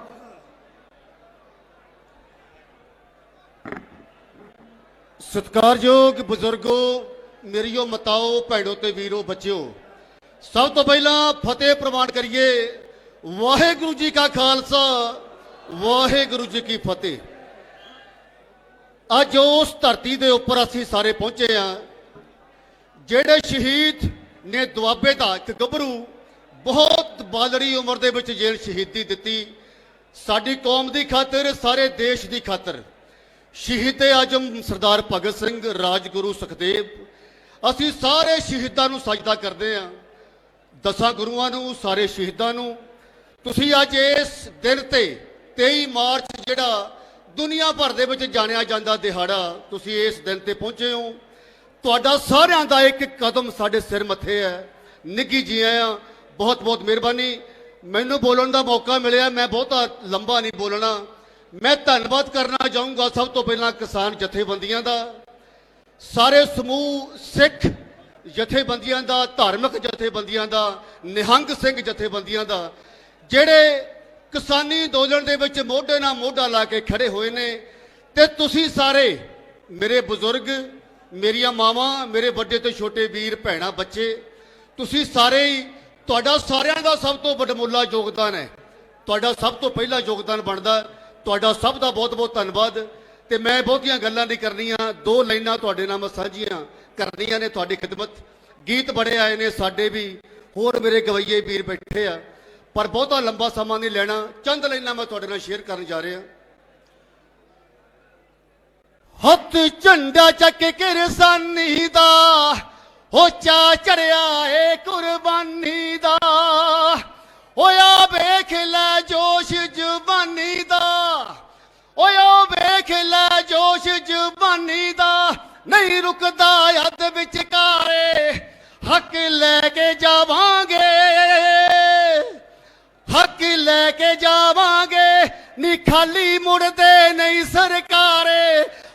सत्कारयोग बुजुर्गो, मेरियो मताओ, भैड़ो ते वीरो बच्चों, सब तो पहला फतेह प्रवान करिए। वाहेगुरु जी का खालसा, वाहेगुरु जी की फतेह। अज उस धरती के उपर असी सारे पहुंचे हाँ जेड़े शहीद ने दुआबे का एक गभरू बहुत बालड़ी उम्र दे विच जेल शहीदी दिती साडी कौम की खातिर, सारे देश की खातिर। शहीद आजम सरदार भगत सिंह, राजगुरु सुखदेव, असी सारे शहीदों को सजदा करते हैं। 10 गुरुआं नूं, सारे शहीदों नूं तुसीं अज इस दिन ते 23 मार्च जिहड़ा दुनिया भर दे विच जाणिया जांदा दिहाड़ा, तुसीं इस दिन ते पहुंचे हो। तुहाडा सारिआं दा एक कदम साडे सिर मथे है। निੱਘੀ जी आया, बहुत बहुत मेहरबानी। मैनूं बोलण दा मौका मिलिया, मैं बहुता लंबा नहीं बोलना। मैं धन्नवाद करना चाहूँगा सब तो पहला किसान जथेबंदियां दा, सारे समूह सिख जथेबंदियां दा, धार्मिक जथेबंदियां दा, निहंग सिंह जथेबंदियां दा, जेड़े किसानी अंदोलन दे विच मोढे नाल मोढा ला के खड़े होए ने। ते तुसीं सारे मेरे बुजुर्ग, मेरिया मावां, मेरे वड्डे ते छोटे वीर भैणां बच्चे, तुसीं सारे ही, तुहाडा सारिआं दा सब तो वडमुੱਲਾ योगदान है। तुहाडा सब तो पहला योगदान बनदा। तुहाडा सब का बहुत बहुत धन्नवाद। ते मैं बहुतियां गल्लां नहीं करनियां, 2 लाइनां तुहाडे नाल साझियां करनियां ने तुहाडी खिदमत। गीत बड़े आए ने साडे भी, होर मेरे गवैये वीर बैठे आ, पर बहुता लंबा समा नहीं लेना। चंद लाइनां मैं तुहाडे नाल शेयर करन जा रहा। हत्थ झंडा चक किरसानी दा, हो चा चढ़िया है कुर्बानी दा, होया वेख लै जोश जवानी दा, होया वेख लै जोश जवानी दा, नहीं रुकदा अद विचकारे, हक लैके जावांगे, हक लैके जावांगे, नी खाली मुड़दे नहीं सरकारे,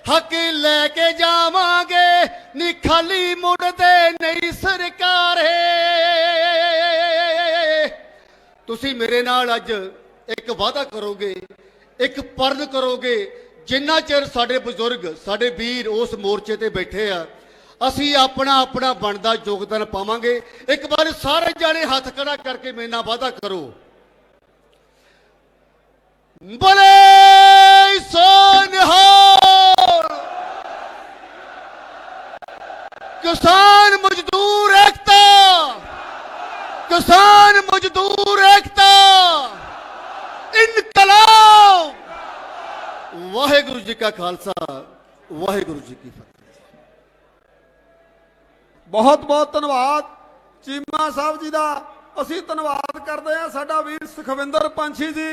हक लैके जावांगे, नी खाली मुड़दे नहीं सरकारे। तुसी मेरे नाल अज एक वादा करोगे, एक प्रण करोगे, जिन्ना चिर साडे बुजुर्ग, साडे वीर उस मोर्चे ते बैठे आ, असी अपना अपना बनदा योगदान पावांगे। एक बार सारे जाने हाथ खड़ा करके मेरे नाल वादा करो। बोले सो निहाल, किसान मजदूर एकता, किसान मजदूर एकता, इनकलाब। वाहेगुरु जी का खालसा, वाहेगुरु जी की फतेह। बहुत बहुत धन्यवाद चीमा साहब जी का। असी धन्यवाद करते हैं साडा वीर सुखविंदर पंछी जी,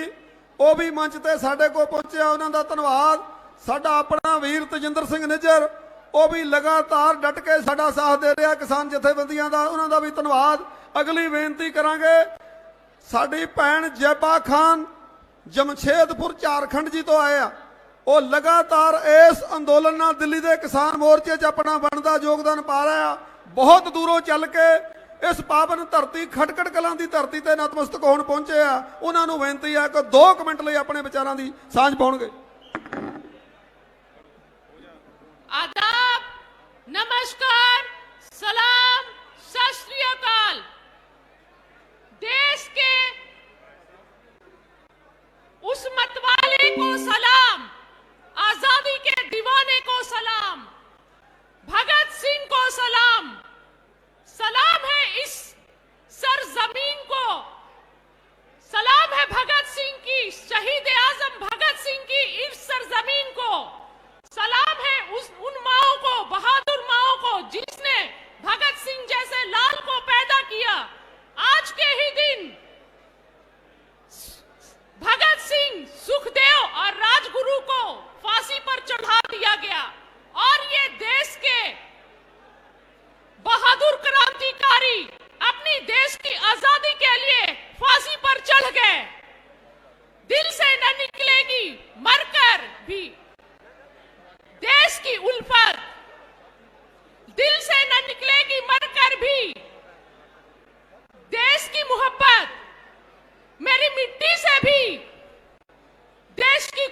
वो भी मंच ते साडे को पहुंचे, उन्होंने धन्यवाद। साडा अपना वीर तजिंदर सिंह निज्जर, वो भी लगातार डट के साडा साथ दे रहा किसान जथेबंदियां दा, उन्होंने भी धन्यवाद। अगली बेनती करांगे साडी भैन जैबा खान जमशेदपुर झारखंड जी तो आए आ, वो लगातार इस अंदोलन नाल दिल्ली के किसान मोर्चे च अपना बनदा योगदान पा रहा। बहुत दूरों चल के इस पावन धरती खटकड़ कलां की धरती ते नतमस्तक होण पहुंचे आ। उन्होंने बेनती है कि 2 मिनट लई अपने विचारां दी सांझ पाउणगे। आदाब, नमस्कार, सलाम, सत श्री अकाल। देश के उस मतवाले को सलाम, आजादी के दीवाने को सलाम, भगत सिंह को सलाम। सलाम है इस सरजमीन को, सलाम है भगत सिंह की, शहीद आजम भगत सिंह की इस सरजमीन को। सलाम है उन माओं को, बहादुर माओं को, जिसने भगत सिंह जैसे लाल को पैदा किया। आज के ही दिन भगत सिंह, सुखदेव और राजगुरु को फांसी पर चढ़ा दिया गया और ये देश के बहादुर क्रांतिकारी अपनी देश की आजादी के लिए फांसी पर चढ़ गए। दिल से न निकलेगी मरकर भी देश की उल्फत।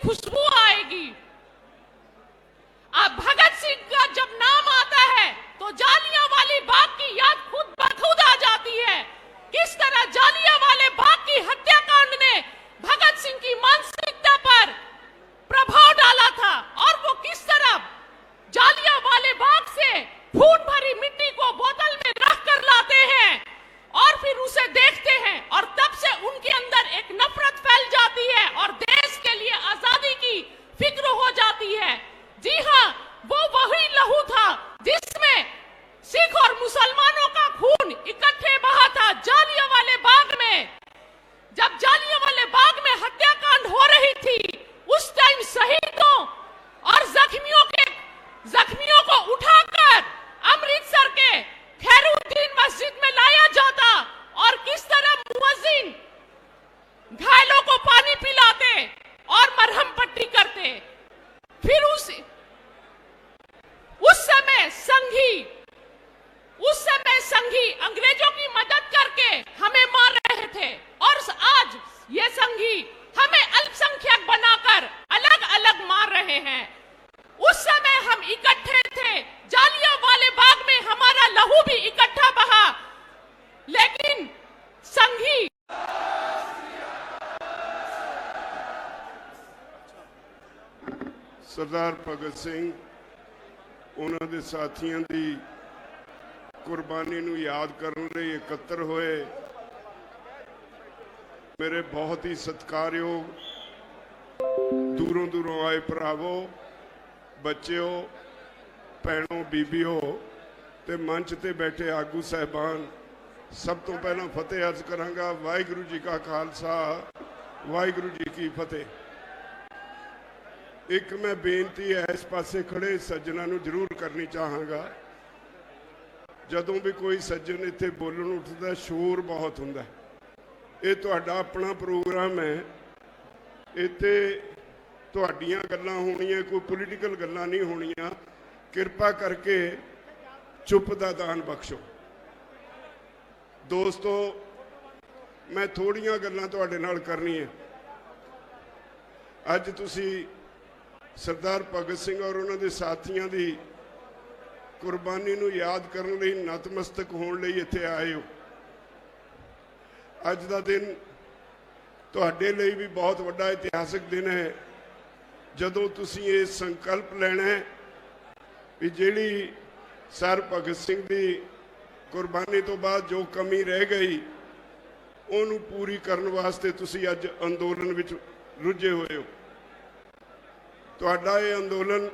खुशबू आएगी। अब भगत सिंह का जब नाम आता है तो जालियांवाला बाग की याद खुद ब खुद आ जाती है। किस तरह जालियांवाला बाग की हत्याकांड ने भगत सिंह की मानसिकता पर प्रभाव डाला था और वो किस तरह जालियांवाला बाग से खून भरी मिट्टी को बोतल में रख कर लाते हैं और फिर उसे देखते हैं और तब से उनके अंदर एक नफरत फैल जाती है और देश के लिए आजादी की फिक्र हो जाती है। जी हाँ, वो वही लहू था जिसमें सिख और मुसलमानों का खून इकट्ठे बहा था जालियांवाला बाग में। जब जालियांवाला बाग में हत्याकांड हो रही थी उस टाइम शहीदों और जख्मियों को उठाकर अमृतसर के खैरुद्दीन मस्जिद में लाया जाता और किस तरह मुअज्जिन घायलों को पानी पिलाते और मरहम पट्टी करते। फिर उस समय संघी अंग्रेजों की मदद करके हमें मार रहे थे और आज ये संघी हमें अल्पसंख्यक बनाकर अलग अलग मार रहे हैं। उस समय हम इकट्ठे थे, जालियांवाला बाग में हमारा लहू भी इकट्ठा बहा, लेकिन संघी सरदार भगत सिंह ਉਹਨਾਂ ਦੇ ਸਾਥੀਆਂ ਦੀ ਕੁਰਬਾਨੀ ਨੂੰ ਯਾਦ ਕਰਨ ਲਈ ਇਕੱਤਰ ਹੋਏ। ਮੇਰੇ ਬਹੁਤ ਹੀ ਸਤਿਕਾਰਯੋਗ ਦੂਰੋਂ ਦੂਰੋਂ ਆਏ ਭਰਾਵੋ, ਬੱਚਿਓ, ਭੈਣੋ, ਬੀਬੀਓ ਤੇ ਮੰਚ ਤੇ ਬੈਠੇ ਆਗੂ ਸਾਹਿਬਾਨ, ਸਭ ਤੋਂ ਪਹਿਲਾਂ ਫਤਿਹ ਅਰਜ਼ ਕਰਾਂਗਾ। ਵਾਹਿਗੁਰੂ ਜੀ ਕਾ ਖਾਲਸਾ, ਵਾਹਿਗੁਰੂ ਜੀ ਕੀ ਫਤਿਹ। एक मैं बेनती है इस पासे खड़े सज्जना नूं जरूर करनी चाहांगा। जदों भी कोई सज्जन इत्थे बोलण उठदा शोर बहुत हुंदा। ये तुहाडा अपना प्रोग्राम है, इत्थे तुहाडीआं गल्लां होणीआं, कोई पोलीटिकल गल्लां नहीं होणीआं। किरपा करके चुप दा दान बख्शो। दोस्तों, मैं थोड़ियां गल्लां तुहाडे नाल करनी है। अज तुसीं सरदार भगत सिंह और उन्होंने साथियों की कुर्बानी नूं याद करने लई, नतमस्तक होने लई इत्थे आए हो। अज दा दिन तुहाडे लई भी बहुत वड्डा इतिहासक दिन है, जदों तुसीं ये संकल्प लेना है कि जिहड़ी सर भगत सिंह की कुर्बानी तो बाद जो कमी रह गई उहनूं पूरी करने वास्ते तुसीं अज अंदोलन विच रुझे हुए हो। तुहाडा ये अंदोलन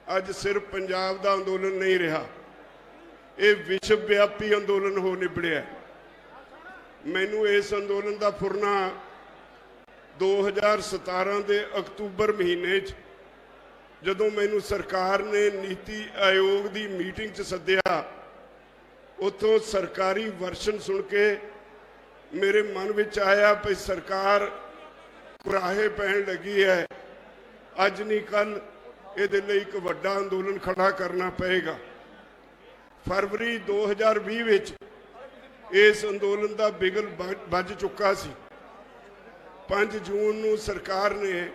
अज सिर्फ पंजाब का अंदोलन नहीं रहा, ये विश्वव्यापी अंदोलन हो निबड़िया। मैनू इस अंदोलन का फुरना 2017 के अक्तूबर महीने जदों मैनू सरकार ने नीति आयोग की मीटिंग च सद्दिया, उतों सरकारी वर्शन सुन के मेरे मन में आया भी सरकार कुराहे पैन लगी है, अज नहीं कल ये एक वड्डा अंदोलन खड़ा करना पएगा। फरवरी 2020 विच इस अंदोलन का बिगल बज चुका सी। 5 जून नूं सरकार ने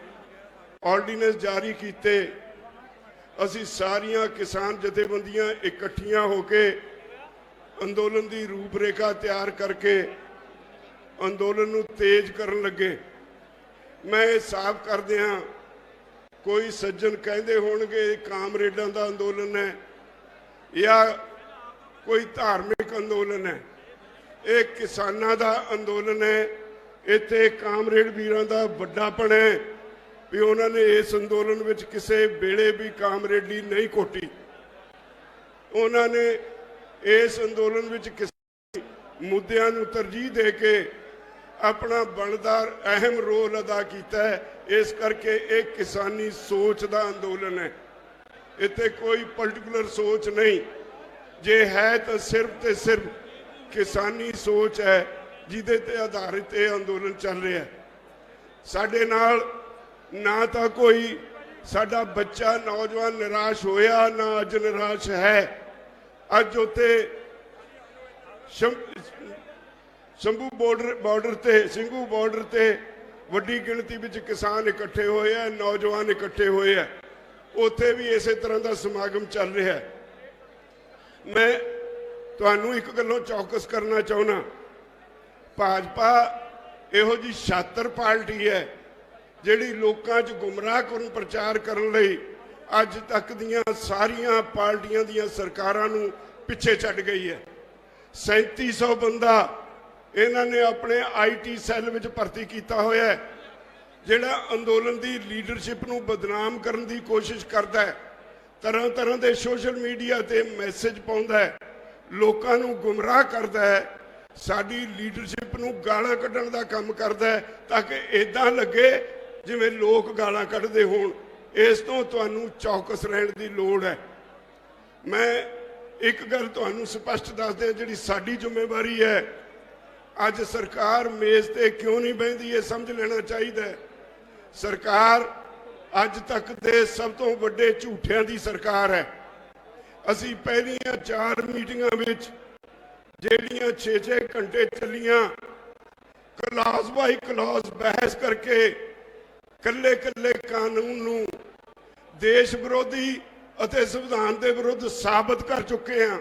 ऑर्डीनेंस जारी किए। असी सारियां किसान जथेबंदियां इकट्ठियां होके अंदोलन की रूपरेखा तैयार करके अंदोलन नूं तेज करन लगे। मैं साफ कर दिया, कोई सज्जन कहते होणगे कामरेडां दा अंदोलन है या कोई धार्मिक अंदोलन है, ये किसानां दा अंदोलन है। इत्थे कामरेड वीरां दा वड्डापण है भी उन्होंने इस अंदोलन विच किसी वेले भी कामरेडी नहीं कोटी। उन्होंने इस अंदोलन विच किसी मुद्दिआं नूं तरजीह दे के अपना बनदार अहम रोल अदा किया है। इस करके एक किसानी सोच का अंदोलन है, इत्थे कोई पर्टिकुलर सोच नहीं। जे है तो सिर्फ किसानी सोच है जिहदे ते आधारित ये अंदोलन चल रहा है। साडे नाल ना तो कोई साडा बच्चा नौजवान निराश होया, ना अज निराश है। अज उत्ते सिंघू बॉर्डर ते ਵੱਡੀ ਗਿਣਤੀ ਵਿੱਚ ਕਿਸਾਨ ਇਕੱਠੇ ਹੋਏ ਆ, ਨੌਜਵਾਨ ਇਕੱਠੇ ਹੋਏ ਆ। ਉੱਥੇ ਵੀ ਇਸੇ ਤਰ੍ਹਾਂ ਦਾ ਸਮਾਗਮ ਚੱਲ ਰਿਹਾ ਹੈ। ਮੈਂ ਤੁਹਾਨੂੰ ਇੱਕ ਗੱਲੋਂ ਚੌਕਸ ਕਰਨਾ ਚਾਹੁੰਦਾ, ਭਾਜਪਾ ਇਹੋ ਜੀ ਛਾਤਰ ਪਾਰਟੀ ਹੈ ਜਿਹੜੀ ਲੋਕਾਂ 'ਚ ਗੁੰਮਰਾਹਕੁਨ ਪ੍ਰਚਾਰ ਕਰਨ ਲਈ ਅੱਜ ਤੱਕ ਦੀਆਂ ਸਾਰੀਆਂ ਪਾਰਟੀਆਂ ਦੀਆਂ ਸਰਕਾਰਾਂ ਨੂੰ ਪਿੱਛੇ ਛੱਡ ਗਈ ਹੈ। 3700 ਬੰਦਾ ਇਹਨਾਂ ਨੇ ਆਪਣੇ ਆਈਟੀ ਸੈੱਲ ਵਿੱਚ ਭਰਤੀ ਕੀਤਾ ਹੋਇਆ ਹੈ, ਜਿਹੜਾ ਅੰਦੋਲਨ ਦੀ ਲੀਡਰਸ਼ਿਪ ਨੂੰ ਬਦਨਾਮ ਕਰਨ ਦੀ ਕੋਸ਼ਿਸ਼ ਕਰਦਾ ਹੈ। ਤਰ੍ਹਾਂ ਤਰ੍ਹਾਂ ਦੇ ਸੋਸ਼ਲ ਮੀਡੀਆ ਤੇ ਮੈਸੇਜ ਪਾਉਂਦਾ ਹੈ, ਲੋਕਾਂ ਨੂੰ ਗੁੰਮਰਾਹ ਕਰਦਾ ਹੈ, ਸਾਡੀ ਲੀਡਰਸ਼ਿਪ ਨੂੰ ਗਾਲਾਂ ਕੱਢਣ ਦਾ ਕੰਮ ਕਰਦਾ ਹੈ ਤਾਂ ਕਿ ਇਦਾਂ ਲੱਗੇ ਜਿਵੇਂ ਲੋਕ ਗਾਲਾਂ ਕੱਢਦੇ ਹੋਣ। ਇਸ ਤੋਂ ਤੁਹਾਨੂੰ ਚੌਕਸ ਰਹਿਣ ਦੀ ਲੋੜ ਹੈ। ਮੈਂ ਇੱਕ ਗੱਲ ਤੁਹਾਨੂੰ ਸਪਸ਼ਟ ਦੱਸ ਦਿਆਂ, ਜਿਹੜੀ ਸਾਡੀ ਜ਼ਿੰਮੇਵਾਰੀ ਹੈ, ਅੱਜ ਸਰਕਾਰ ਮੇਜ਼ ਤੇ ਕਿਉਂ ਨਹੀਂ ਬਹਿੰਦੀ ਇਹ ਸਮਝ ਲੈਣਾ ਚਾਹੀਦਾ ਹੈ। ਸਰਕਾਰ ਅੱਜ ਤੱਕ ਦੇ ਸਭ ਤੋਂ ਵੱਡੇ ਝੂਠਿਆਂ ਦੀ ਸਰਕਾਰ ਹੈ। ਅਸੀਂ ਪਹਿਲੀਆਂ 4 ਮੀਟਿੰਗਾਂ ਵਿੱਚ ਜਿਹੜੀਆਂ 6-6 ਘੰਟੇ ਚੱਲੀਆਂ, ਕਲਾਸ ਬਾਈ ਕਲਾਸ ਬਹਿਸ ਕਰਕੇ ਕੱਲੇ ਕੱਲੇ ਕਾਨੂੰਨ ਨੂੰ ਦੇਸ਼ ਵਿਰੋਧੀ ਅਤੇ ਸੰਵਿਧਾਨ ਦੇ ਵਿਰੁੱਧ ਸਾਬਤ ਕਰ ਚੁੱਕੇ ਹਾਂ।